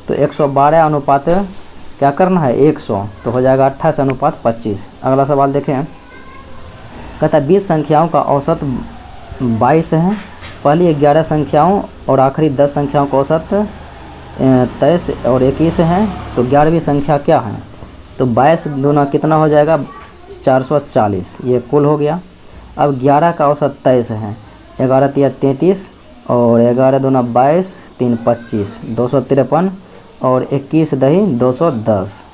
तो 112 अनुपात क्या करना है? 100, तो हो जाएगा 28:25। अगला सवाल देखें, कहता है 20 संख्याओं का औसत 22 है, पहली 11 संख्याओं और आखिरी 10 संख्याओं का औसत 23 और 21 है, तो 11वीं संख्या क्या है? तो 22 दूना कितना हो जाएगा? 440, ये कुल हो गया। अब 11 का औसत 23 है, 11 तिया 33 और 11 दूना 22, 3 25, 253 और 21 दही 210,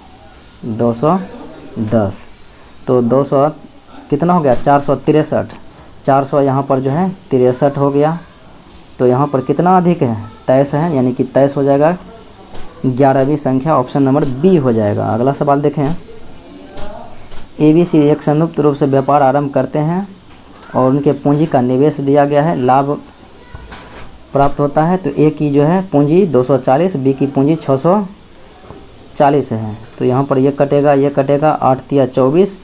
तो 200 कितना हो गया? 463, 400 यहाँ पर जो है 63 हो गया, तो यहाँ पर कितना अधिक है? 23 है, यानी कि 23 हो जाएगा 11वीं संख्या, ऑप्शन नंबर बी हो जाएगा। अगला सवाल देखें, ABC एक संयुक्त रूप से व्यापार आरंभ करते हैं और उनके पूंजी का निवेश दिया गया है, लाभ प्राप्त होता है, तो ए की जो है पूंजी 240, बी की पूंजी 640 है, तो यहाँ पर ये कटेगा 8 तिया 24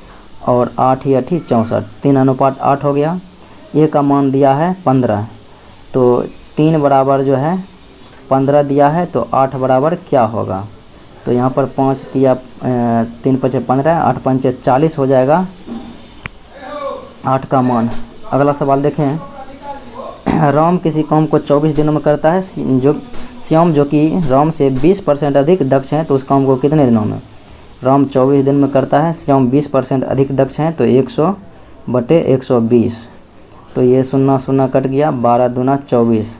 और 8 ही 8 64, 3:8 हो गया। ए का मान दिया है 15, तो 3 बराबर जो है 15 दिया है, तो 8 बराबर क्या होगा? तो यहाँ पर 5 तिया 3 5 15, 8 5 40 हो जाएगा 8 का मान। अगला सवाल देखें, राम किसी काम को 24 दिनों में करता है, श्याम जो कि राम से 20% अधिक दक्ष हैं, तो उस काम को कितने दिनों में? राम 24 दिन में करता है, श्याम 20% अधिक दक्ष हैं, तो 100/120, तो ये 0 कट गया, 12 दूना 24,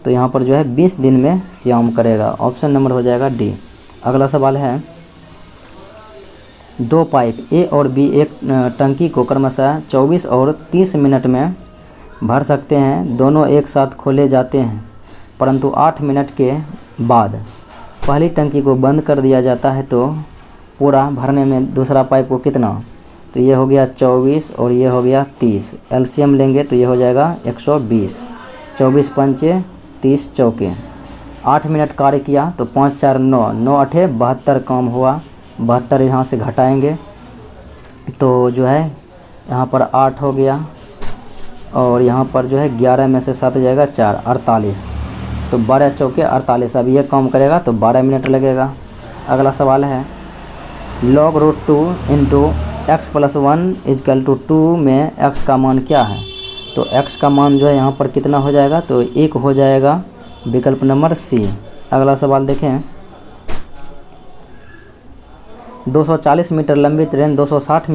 तो यहाँ पर जो है 20 दिन में श्याम करेगा, ऑप्शन नंबर हो जाएगा डी। अगला सवाल है, 2 पाइप ए और बी एक टंकी को क्रमशः 24 और 30 मिनट में भर सकते हैं, दोनों एक साथ खोले जाते हैं, परंतु 8 मिनट के बाद पहली टंकी को बंद कर दिया जाता है, तो पूरा भरने में दूसरा पाइप को कितना? तो ये हो गया 24 और ये हो गया 30, एलसीएम लेंगे तो ये हो जाएगा 120, 24 पंचे 30 चौके, 8 मिनट कार्य किया, तो 5 4 9, 9 8 72 काम हुआ, 72 यहाँ से घटाएंगे, तो जो है यहाँ पर 8 हो गया, और यहाँ पर जो है 11 में से 7 जाएगा 4, 48, तो 12 चौके 48। अब ये काम करेगा तो 12 मिनट लगेगा। अगला सवाल है log root 2 into x plus 1 equal to 2 में x का मान क्या है। तो x का मान जो है यहाँ पर कितना हो जाएगा, तो 1 हो जाएगा, विकल्प नंबर सी। अगला सवाल देखें 240 मीटर लंबी ट्रेन 260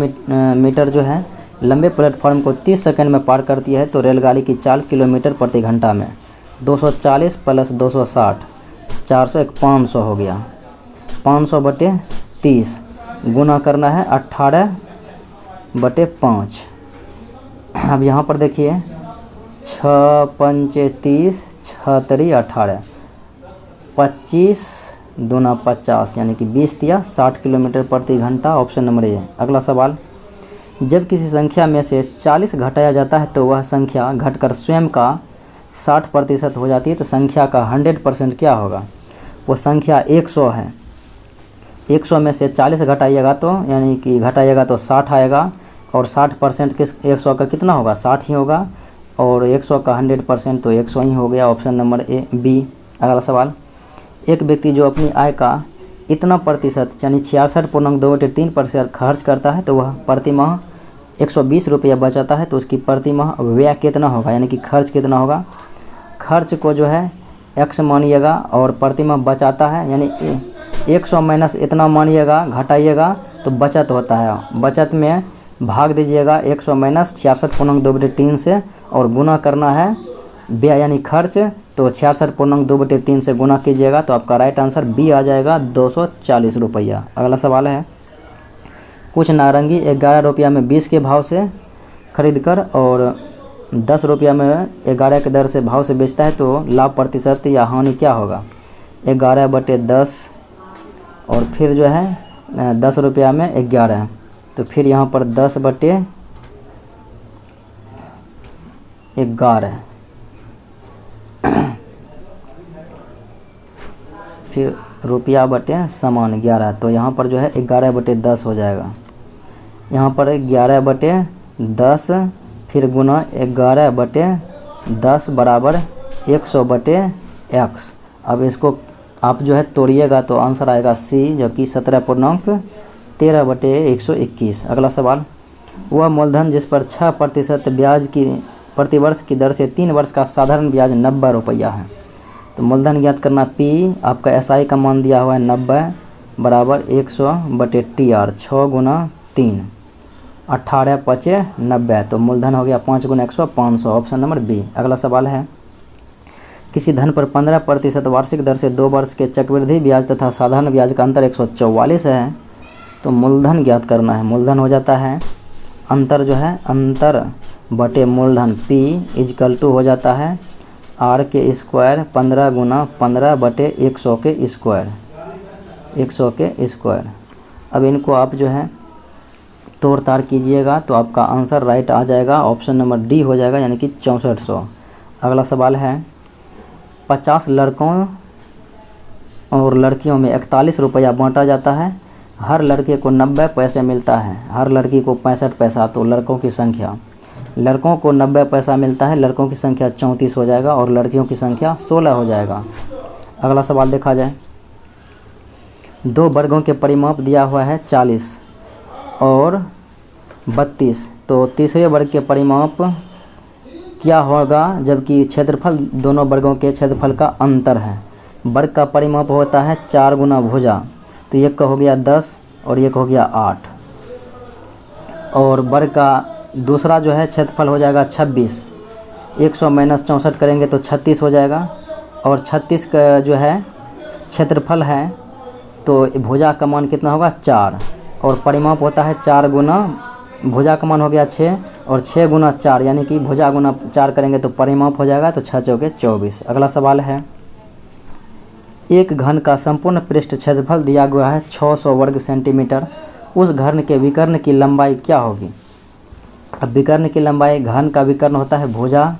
मीटर जो है लंबे प्लेटफॉर्म को 30 सेकंड में पार करती है, तो रेलगाड़ी की चाल किलोमीटर प्रति घंटा में 240 प्लस 260 400 एक 500 हो गया। 500 बटे 30 गुना करना है 18 बटे 5। अब यहाँ पर देखिए 6 पंचे 30 6 तरी 18 25 दूना 50 यानी कि 20 या 60 किलोमीटर प्रति घंटा, ऑप्शन नंबर ए। अगला सवाल जब किसी संख्या में से 40 घटाया जाता है तो वह संख्या घटकर स्वयं का 60% हो जाती है, तो संख्या का 100% क्या होगा। वो संख्या 100 है, 100 में से 40 घटाइएगा तो यानी कि घटाइएगा तो 60 आएगा, और 60% किस 100 का कितना होगा, 60 ही होगा, और 100 का 100% तो 100 ही हो गया, ऑप्शन नंबर ए बी। अगला सवाल एक व्यक्ति जो अपनी आय का इतना प्रतिशत यानी 66.2/3% खर्च करता है, तो वह प्रति माह 120 रुपया बचाता है, तो उसकी प्रति माह व्यय कितना होगा, यानी कि खर्च कितना होगा। खर्च को जो है x मानिएगा और प्रति माह बचाता है यानी 100 माइनस इतना मानिएगा, घटाइएगा तो बचत होता है। बचत में भाग दीजिएगा 100 माइनस 66.2/3 से और गुना करना है व्यय यानी खर्च, तो 66.2/3 से गुना कीजिएगा तो आपका राइट आंसर बी आ जाएगा 240 रुपया। अगला सवाल है कुछ नारंगी 11 रुपया में 20 के भाव से खरीदकर और 10 रुपया में 11 के दर से भाव से बेचता है, तो लाभ प्रतिशत या हानि क्या होगा। 11 बटे 10 और फिर जो है 10 रुपया में 11, तो फिर यहाँ पर 10 बटे 11, फिर रुपया बटे समान 11, तो यहाँ पर जो है 11 बटे 10 हो जाएगा। यहाँ पर 11 बटे 10 फिर गुना 11 बटे 10 बराबर 100 बटे x। अब इसको आप जो है तोड़िएगा तो आंसर आएगा सी, जो कि 17.13 बटे 121। अगला सवाल वह मूलधन जिस पर 6% ब्याज की प्रतिवर्ष की दर से 3 वर्ष का साधारण ब्याज 90 रुपया है, तो मूलधन ज्ञात करना P, आपका SI का मान दिया हुआ है 90 बराबर 100 बटे TR 6 गुना 3 18 पचे 90, तो मूलधन हो गया 5 गुना 100 500, ऑप्शन नंबर बी। अगला सवाल है किसी धन पर 15% वार्षिक दर से 2 वर्ष के चक्रवृद्धि ब्याज तथा साधारण ब्याज का अंतर 144 है, तो मूलधन ज्ञात करना है। मूलधन हो जाता है अंतर जो है अंतर बटे मूलधन P इजकल टू हो जाता है R के स्क्वायर 15 गुना 15 बटे 100 के स्क्वायर 100 के स्क्वायर। अब इनको आप जो है तोड़ ताड़ कीजिएगा तो आपका आंसर राइट आ जाएगा, ऑप्शन नंबर डी हो जाएगा, यानी कि 6400। अगला सवाल है 50 लड़कों और लड़कियों में 41 रुपया बांटा जाता है, हर लड़के को 90 पैसे मिलता है, हर लड़की को 65 पैसा, तो लड़कों की संख्या, लड़कों को 90 पैसा मिलता है, लड़कों की संख्या 34 हो जाएगा और लड़कियों की संख्या 16 हो जाएगा। अगला सवाल देखा जाए 2 वर्गों के परिमाप दिया हुआ है 40 और 32, तो तीसरे वर्ग के परिमाप क्या होगा जबकि क्षेत्रफल दोनों वर्गों के क्षेत्रफल का अंतर है। वर्ग का परिमाप होता है 4 गुना भुजा, तो एक का हो गया 10 और एक हो गया 8, और वर्ग का दूसरा जो है क्षेत्रफल हो जाएगा 26, 100 माइनस 64 करेंगे तो 36 हो जाएगा, और 36 का जो है क्षेत्रफल है तो भुजा का मान कितना होगा 4, और परिमाप होता है 4 गुना भुजा का मान हो गया 6 और 6 गुना 4 यानी कि भुजा गुना 4 करेंगे तो परिमाप हो जाएगा, तो 6 चौके 24। अगला सवाल है एक घन का संपूर्ण पृष्ठ क्षेत्रफल दिया गया है 600 वर्ग सेंटीमीटर, उस घन के विकर्ण की लंबाई क्या होगी। अब विकर्ण की लंबाई, घन का विकर्ण होता है भुजा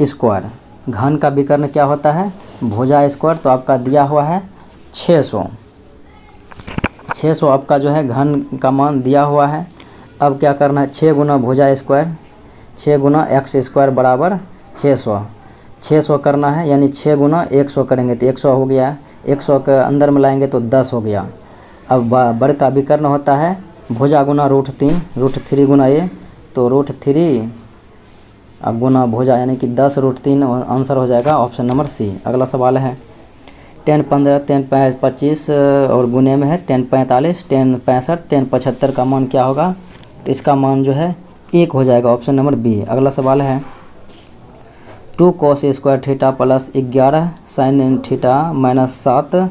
स्क्वायर, घन का विकर्ण क्या होता है भुजा स्क्वायर, तो आपका दिया हुआ है 600 आपका जो है घन का मान दिया हुआ है। अब क्या करना है 6 गुना भुजा स्क्वायर 6 गुना x स्क्वायर बराबर 600 600 करना है, यानी 6 गुना 100 करेंगे तो 100 हो गया। 100 के अंदर में लाएंगे तो 10 हो गया। अब वर्ग का विकर्ण होता है भुजा गुना √3, √3 गुना ए, तो √3 गुना भुजा यानी कि 10 √3 आंसर हो जाएगा ऑप्शन नंबर सी। अगला सवाल है 10 15 10 25 और गुने में है 10 45 10 65 10 75 का मान क्या होगा, तो इसका मान जो है 1 हो जाएगा ऑप्शन नंबर बी। अगला सवाल है 2 cos square theta plus 11 sine theta minus 7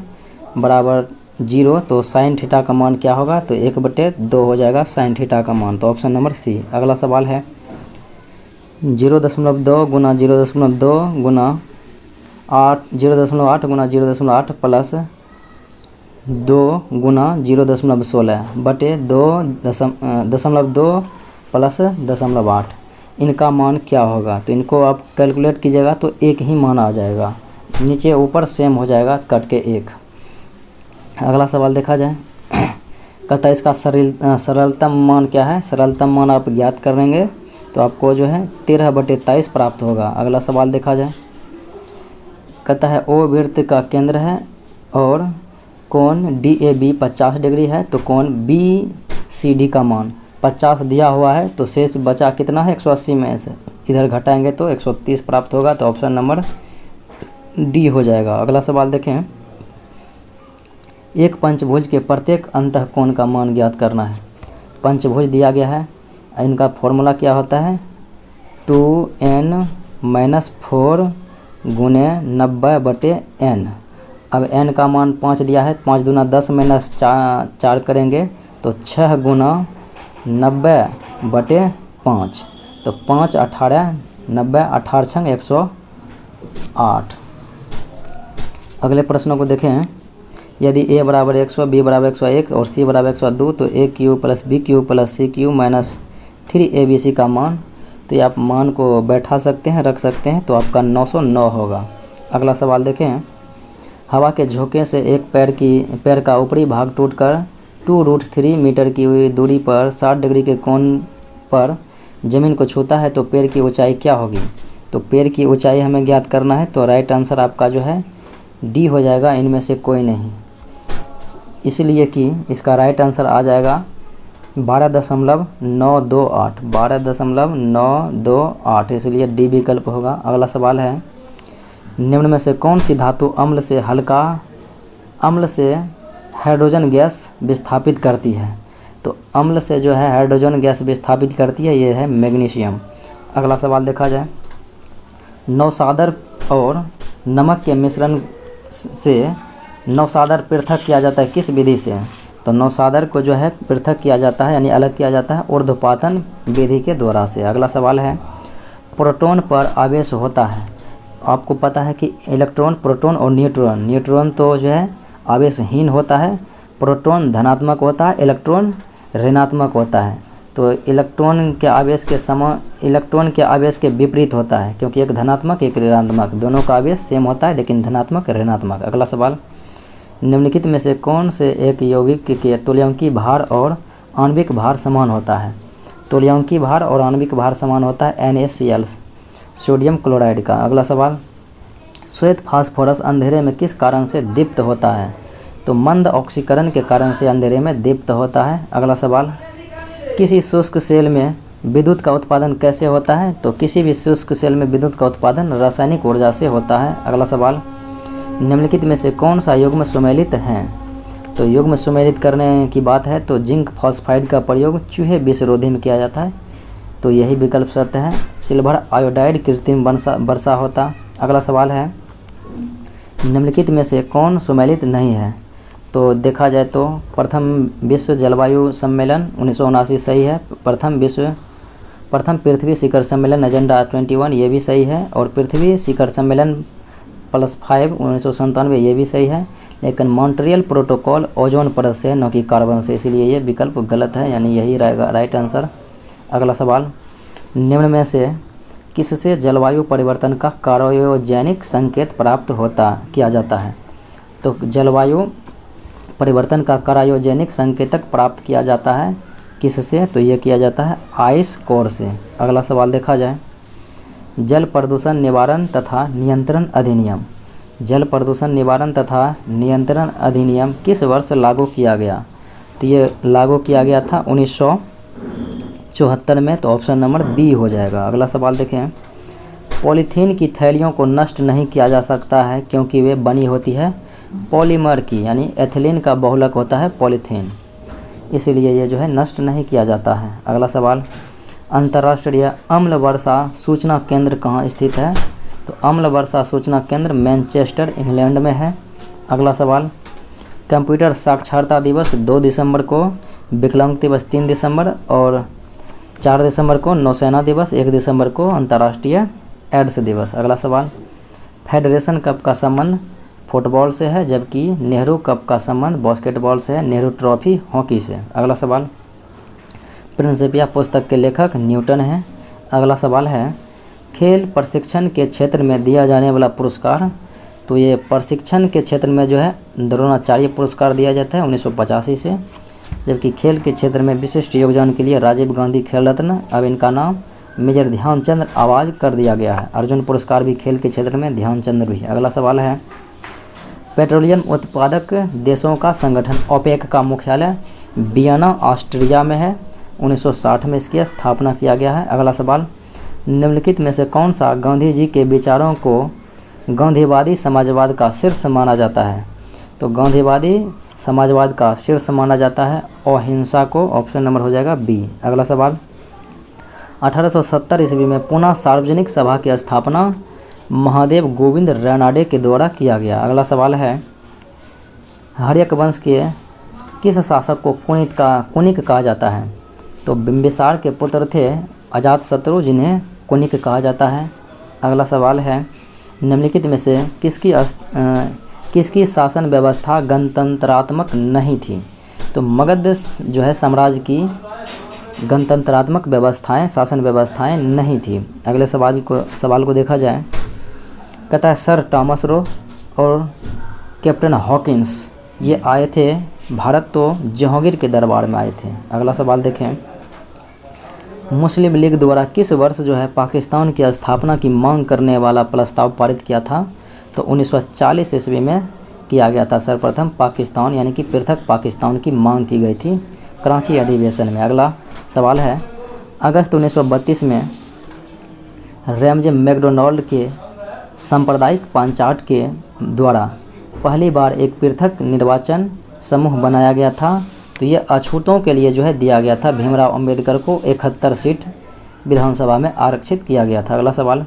बराबर 0, तो साइन थीटा का मान क्या होगा, तो 1/2 हो जाएगा साइन थीटा का मान, तो ऑप्शन नंबर सी। अगला सवाल है 0.2 गुना 0.2 गुना 0.8 गुना 0.8 प्लस 2 गुना 0.16 बटे 2.2 प्लस 0.8, इनका मान क्या होगा, तो इनको आप कैलकुलेट कीजिएगा तो एक ही मान आ जाएगा, नीचे ऊपर सेम हो जाएगा कट के 1। अगला सवाल देखा जाए कहता है इसका सरलतम मान क्या है। सरलतम मान आप ज्ञात करेंगे तो आपको जो है 13/23 प्राप्त होगा। अगला सवाल देखा जाए कहता है ओ वृत्त का केंद्र है और कोण DAB 50 डिग्री है, तो कोण BCD का मान 50 दिया हुआ है, तो शेष बचा कितना है 180 में से इधर घटाएंगे तो 130 प्राप्त होगा, तो ऑप्शन नंबर डी हो जाएगा। अगला सवाल देखें एक पंचभुज के प्रत्येक अंतःकोण का मान ज्ञात करना है। पंचभुज दिया गया है, इनका फॉर्मूला क्या होता है 2n-4 गुने 90/n। अब n का मान 5 दिया है, 5 दूना 10 माइनस 4 करेंगे तो 6 गुना 90/5, तो 5 18 90 18 छंग 108। अगले प्रश्नों को देखें यदि a बराबर 100 b बराबर 101 और c बराबर 102, तो a³ plus b³ plus c³ minus 3abc का मान, तो ये आप मान को बैठा सकते हैं रख सकते हैं, तो आपका 909 होगा। अगला सवाल देखें हवा के झोंके से एक पैर का ऊपरी भाग टूटकर 2√3 मीटर की दूरी पर 60 डिग्री के कोण पर ज़मीन को छूता है, तो पैर की ऊंचाई क्या होगी, तो पैर की ऊंचाई हमें ज्ञात करना है, तो राइट आंसर आपका जो है डी हो जाएगा, इनमें से कोई नहीं, इसलिए कि इसका राइट आंसर आ जाएगा 12.928 12.928, इसलिए डी विकल्प होगा। अगला सवाल है निम्न में से कौन सी धातु अम्ल से हाइड्रोजन गैस विस्थापित करती है, तो अम्ल से जो है हाइड्रोजन गैस विस्थापित करती है, ये है मैग्नीशियम। अगला सवाल देखा जाए नौसादर और नमक के मिश्रण से नौसादर पृथक किया जाता है किस विधि से, तो नौसादर को जो है पृथक किया जाता है यानी अलग किया जाता है ऊर्ध्वपातन विधि के द्वारा से। अगला सवाल है प्रोटॉन पर आवेश होता है, आपको पता है कि इलेक्ट्रॉन प्रोटॉन और न्यूट्रॉन तो जो है आवेशहीन होता है, प्रोटॉन धनात्मक होता है, इलेक्ट्रॉन ऋणात्मक होता है, तो इलेक्ट्रॉन के आवेश के विपरीत होता है, क्योंकि एक धनात्मक एक ऋणात्मक, दोनों का आवेश सेम होता है लेकिन धनात्मक ऋणात्मक। अगला सवाल निम्नलिखित में से कौन से एक यौगिक के तुल्यांकी भार और आणविक भार समान होता है, तुल्यांकी भार और आणविक भार समान होता है NaCl सोडियम क्लोराइड का। अगला सवाल श्वेत फास्फोरस अंधेरे में किस कारण से दीप्त होता है, तो मंद ऑक्सीकरण के कारण से अंधेरे में दीप्त होता है। अगला सवाल किसी शुष्क सेल में विद्युत का उत्पादन कैसे होता है, तो किसी भी शुष्क सेल में विद्युत का उत्पादन रासायनिक ऊर्जा से होता है। अगला सवाल निम्नलिखित में से कौन सा युग्म सुमेलित है, तो युग्म सुमेलित करने की बात है तो जिंक फॉस्फाइड का प्रयोग चूहे विषरोधी में किया जाता है, तो यही विकल्प सत्य है। सिल्वर आयोडाइड कृत्रिम वर्षा होता। अगला सवाल है निम्नलिखित में से कौन सुमेलित नहीं है, तो देखा जाए तो प्रथम विश्व जलवायु सम्मेलन 1979 सही है, प्रथम पृथ्वी शिखर सम्मेलन एजेंडा 21 ये भी सही है, और पृथ्वी शिखर सम्मेलन +5 1997 ये भी सही है, लेकिन मॉन्ट्रियल प्रोटोकॉल ओजोन परत से है न कि कार्बन से, इसलिए ये विकल्प गलत है, यानी यही रहेगा राइट आंसर। अगला सवाल निम्न में से किससे जलवायु परिवर्तन का क्रायोजेनिक संकेत प्राप्त किया जाता है, तो जलवायु परिवर्तन का क्रायोजेनिक संकेतक प्राप्त किया जाता है किससे, तो ये किया जाता है आइस कोर से। अगला सवाल देखा जाए जल प्रदूषण निवारण तथा नियंत्रण अधिनियम। जल प्रदूषण निवारण तथा नियंत्रण अधिनियम किस वर्ष लागू किया गया? तो ये लागू किया गया था 1974 में, तो ऑप्शन नंबर बी हो जाएगा। अगला सवाल देखें, पॉलीथीन की थैलियों को नष्ट नहीं किया जा सकता है क्योंकि वे बनी होती है पॉलीमर की, यानी एथिलीन का बहुलक होता है पॉलीथीन, इसीलिए ये जो है नष्ट नहीं किया जाता है। अगला सवाल, अंतर्राष्ट्रीय अम्ल वर्षा सूचना केंद्र कहाँ स्थित है? तो अम्ल वर्षा सूचना केंद्र मैनचेस्टर इंग्लैंड में है। अगला सवाल, कंप्यूटर साक्षरता दिवस 2 दिसंबर को, विकलांग दिवस 3 दिसंबर और 4 दिसंबर को नौसेना दिवस, 1 दिसंबर को अंतर्राष्ट्रीय एड्स दिवस। अगला सवाल, फेडरेशन कप का संबंध फुटबॉल से है जबकि नेहरू कप का संबंध बास्केटबॉल से है, नेहरू ट्रॉफी हॉकी से। अगला सवाल, प्रिंसिपिया पुस्तक के लेखक न्यूटन हैं। अगला सवाल है, खेल प्रशिक्षण के क्षेत्र में दिया जाने वाला पुरस्कार? तो ये प्रशिक्षण के क्षेत्र में जो है द्रोणाचार्य पुरस्कार दिया जाता है 1985 से, जबकि खेल के क्षेत्र में विशिष्ट योगदान के लिए राजीव गांधी खेल रत्न, अब इनका नाम मेजर ध्यानचंद आवाज कर दिया गया है। अर्जुन पुरस्कार भी खेल के क्षेत्र में ध्यानचंद भी है। अगला सवाल है, पेट्रोलियम उत्पादक देशों का संगठन ओपेक का मुख्यालय वियना ऑस्ट्रिया में है, 1960 में इसकी स्थापना किया गया है। अगला सवाल, निम्नलिखित में से कौन सा गांधी जी के विचारों को गांधीवादी समाजवाद का शीर्ष माना जाता है? तो गांधीवादी समाजवाद का शीर्ष माना जाता है अहिंसा को, ऑप्शन नंबर हो जाएगा बी। अगला सवाल, 1870 ईस्वी में पुनः सार्वजनिक सभा की स्थापना महादेव गोविंद रानाडे के द्वारा किया गया। अगला सवाल है, हर्यक वंश के किस शासक को कुनिक कहा जाता है? तो बिंबिसार के पुत्र थे अजातशत्रु, जिन्हें कुनिक कहा जाता है। अगला सवाल है, निम्नलिखित में से किसकी शासन व्यवस्था गणतंत्रात्मक नहीं थी? तो मगध जो है साम्राज्य की गणतंत्रात्मक व्यवस्थाएं, शासन व्यवस्थाएं नहीं थी। अगले सवाल को देखा जाए, कहता है सर टॉमस रो और कैप्टन हॉकिंस ये आए थे भारत, तो जहांगीर के दरबार में आए थे। अगला सवाल देखें, मुस्लिम लीग द्वारा किस वर्ष जो है पाकिस्तान की स्थापना की मांग करने वाला प्रस्ताव पारित किया था? तो 1940 ईस्वी में किया गया था। सर्वप्रथम पाकिस्तान यानी कि पृथक पाकिस्तान की मांग की गई थी कराची अधिवेशन में। अगला सवाल है, अगस्त 1932 में रैमजे मैकडोनाल्ड के सांप्रदायिक पंचायत के द्वारा पहली बार एक पृथक निर्वाचन समूह बनाया गया था, तो ये अछूतों के लिए जो है दिया गया था। भीमराव अंबेडकर को 71 सीट विधानसभा में आरक्षित किया गया था। अगला सवाल,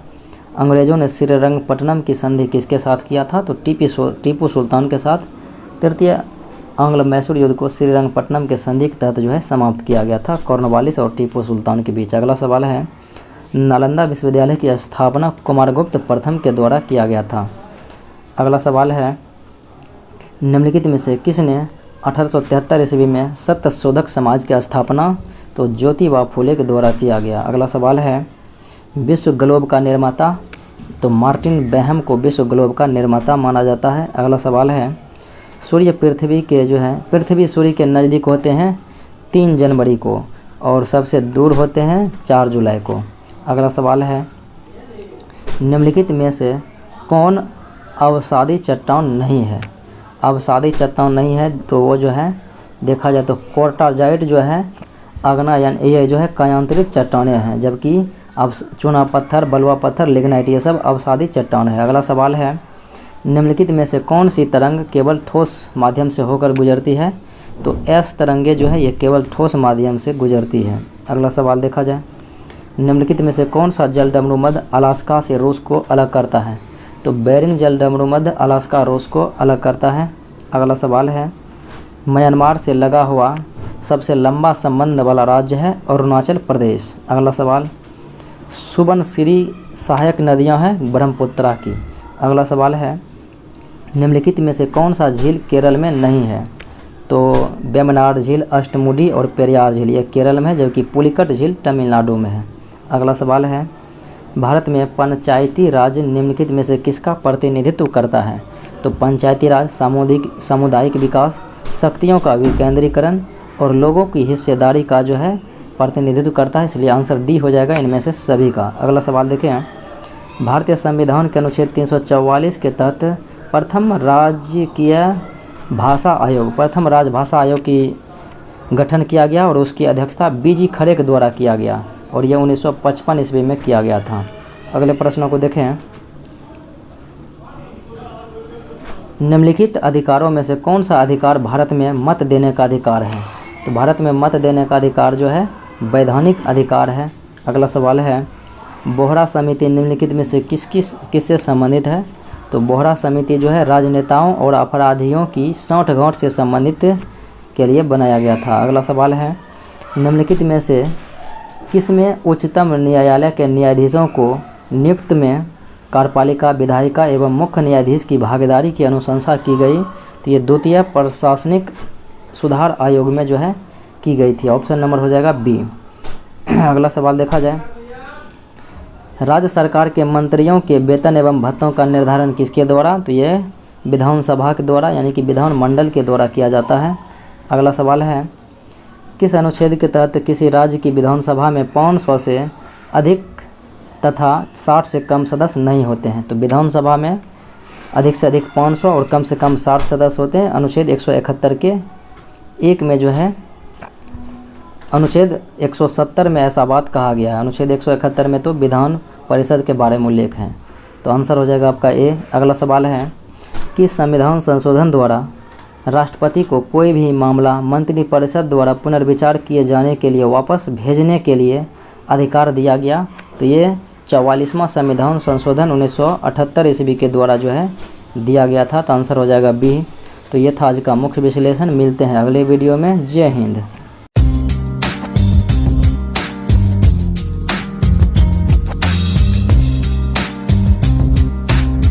अंग्रेज़ों ने श्रीरंगपट्टनम की संधि किसके साथ किया था? तो टीपू सुल्तान के साथ। तृतीय आंग्ल मैसूर युद्ध को श्रीरंगपट्टनम के संधि के तहत जो है समाप्त किया गया था, कॉर्नवालिस और टीपू सुल्तान के बीच। अगला सवाल है, नालंदा विश्वविद्यालय की स्थापना कुमारगुप्त प्रथम के द्वारा किया गया था। अगला सवाल है, निम्नलिखित में से किसने 1873 ईस्वी में सत्यशोधक समाज की स्थापना? तो ज्योतिबा फूले के द्वारा किया गया। अगला सवाल है, विश्व ग्लोब का निर्माता? तो मार्टिन बेहम को विश्व ग्लोब का निर्माता माना जाता है। अगला सवाल है, सूर्य पृथ्वी सूर्य के नज़दीक होते हैं 3 जनवरी को और सबसे दूर होते हैं 4 जुलाई को। अगला सवाल है, निम्नलिखित में से कौन अवसादी चट्टान नहीं है? अवसादी चट्टान नहीं है तो वो जो है देखा जाए तो कोर्टाजाइट जो है अग्ना यानी ये जो है कायांतरित चट्टानें हैं, जबकि अब चूना पत्थर, बलुआ पत्थर, लिग्नाइट ये सब अवसादी चट्टान है। अगला सवाल है, निम्नलिखित में से कौन सी तरंग केवल ठोस माध्यम से होकर गुजरती है? तो एस तरंगे जो है ये केवल ठोस माध्यम से गुजरती है। अगला सवाल देखा जाए, निम्नलिखित में से कौन सा जलडमरू मध्य अलास्का से रूस को अलग करता है? तो बेरिंग जलडमरू मध्य अलास्का रूस को अलग करता है। अगला सवाल है, म्यांमार से लगा हुआ सबसे लंबा संबंध वाला राज्य है अरुणाचल प्रदेश। अगला सवाल, सुबनसिरी सहायक नदियां हैं ब्रह्मपुत्रा की। अगला सवाल है, निम्नलिखित में से कौन सा झील केरल में नहीं है? तो वेम्बनाड झील, अष्टमुडी और पेरियार झील ये केरल में है, जबकि पुलिकट झील तमिलनाडु में है। अगला सवाल है, भारत में पंचायती राज निम्नलिखित में से किसका प्रतिनिधित्व करता है? तो पंचायती राज सामुदायिक विकास, शक्तियों का विकेंद्रीकरण और लोगों की हिस्सेदारी का जो है प्रतिनिधित्व करता है, इसलिए आंसर डी हो जाएगा इनमें से सभी का। अगला सवाल देखें, भारतीय संविधान के अनुच्छेद 344 के तहत प्रथम राजभाषा आयोग की गठन किया गया और उसकी अध्यक्षता बीजी खरे के द्वारा किया गया और यह 1955 ईस्वी में किया गया था। अगले प्रश्नों को देखें। निम्नलिखित अधिकारों में से कौन सा अधिकार भारत में मत देने का अधिकार है? तो भारत में मत देने का अधिकार जो है वैधानिक अधिकार है। अगला सवाल है, बोहरा समिति निम्नलिखित में से किससे संबंधित है? तो बोहरा समिति जो है राजनेताओं और अपराधियों की साठगांठ से संबंधित के लिए बनाया गया था। अगला सवाल है, निम्नलिखित में से किसमें उच्चतम न्यायालय के न्यायाधीशों को नियुक्त में कार्यपालिका, विधायिका एवं मुख्य न्यायाधीश की भागीदारी की अनुशंसा की गई? तो ये द्वितीय प्रशासनिक सुधार आयोग में जो है की गई थी। ऑप्शन नंबर हो जाएगा बी। अगला सवाल देखा जाए, राज्य सरकार के मंत्रियों के वेतन एवं भत्तों का निर्धारण किसके द्वारा? तो ये विधानसभा के द्वारा यानी कि विधानमंडल के द्वारा किया जाता है। अगला सवाल है, किस अनुच्छेद के तहत किसी राज्य की विधानसभा में 500 से अधिक तथा 60 से कम सदस्य नहीं होते हैं? तो विधानसभा में अधिक से अधिक 500 और कम से कम 60 सदस्य होते हैं। अनुच्छेद 171 के 1 में जो है अनुच्छेद 170 में ऐसा बात कहा गया है। अनुच्छेद 171 में तो विधान परिषद के बारे में उल्लेख है। तो आंसर हो जाएगा आपका ए। अगला सवाल है कि संविधान संशोधन द्वारा राष्ट्रपति को कोई भी मामला मंत्रिपरिषद द्वारा पुनर्विचार किए जाने के लिए वापस भेजने के लिए अधिकार दिया गया? तो ये 44वां संविधान संशोधन 1978 ईस्वी के द्वारा जो है दिया गया था। तो आंसर हो जाएगा बी। तो ये था आज का मुख्य विश्लेषण। मिलते हैं अगले वीडियो में। जय हिंद।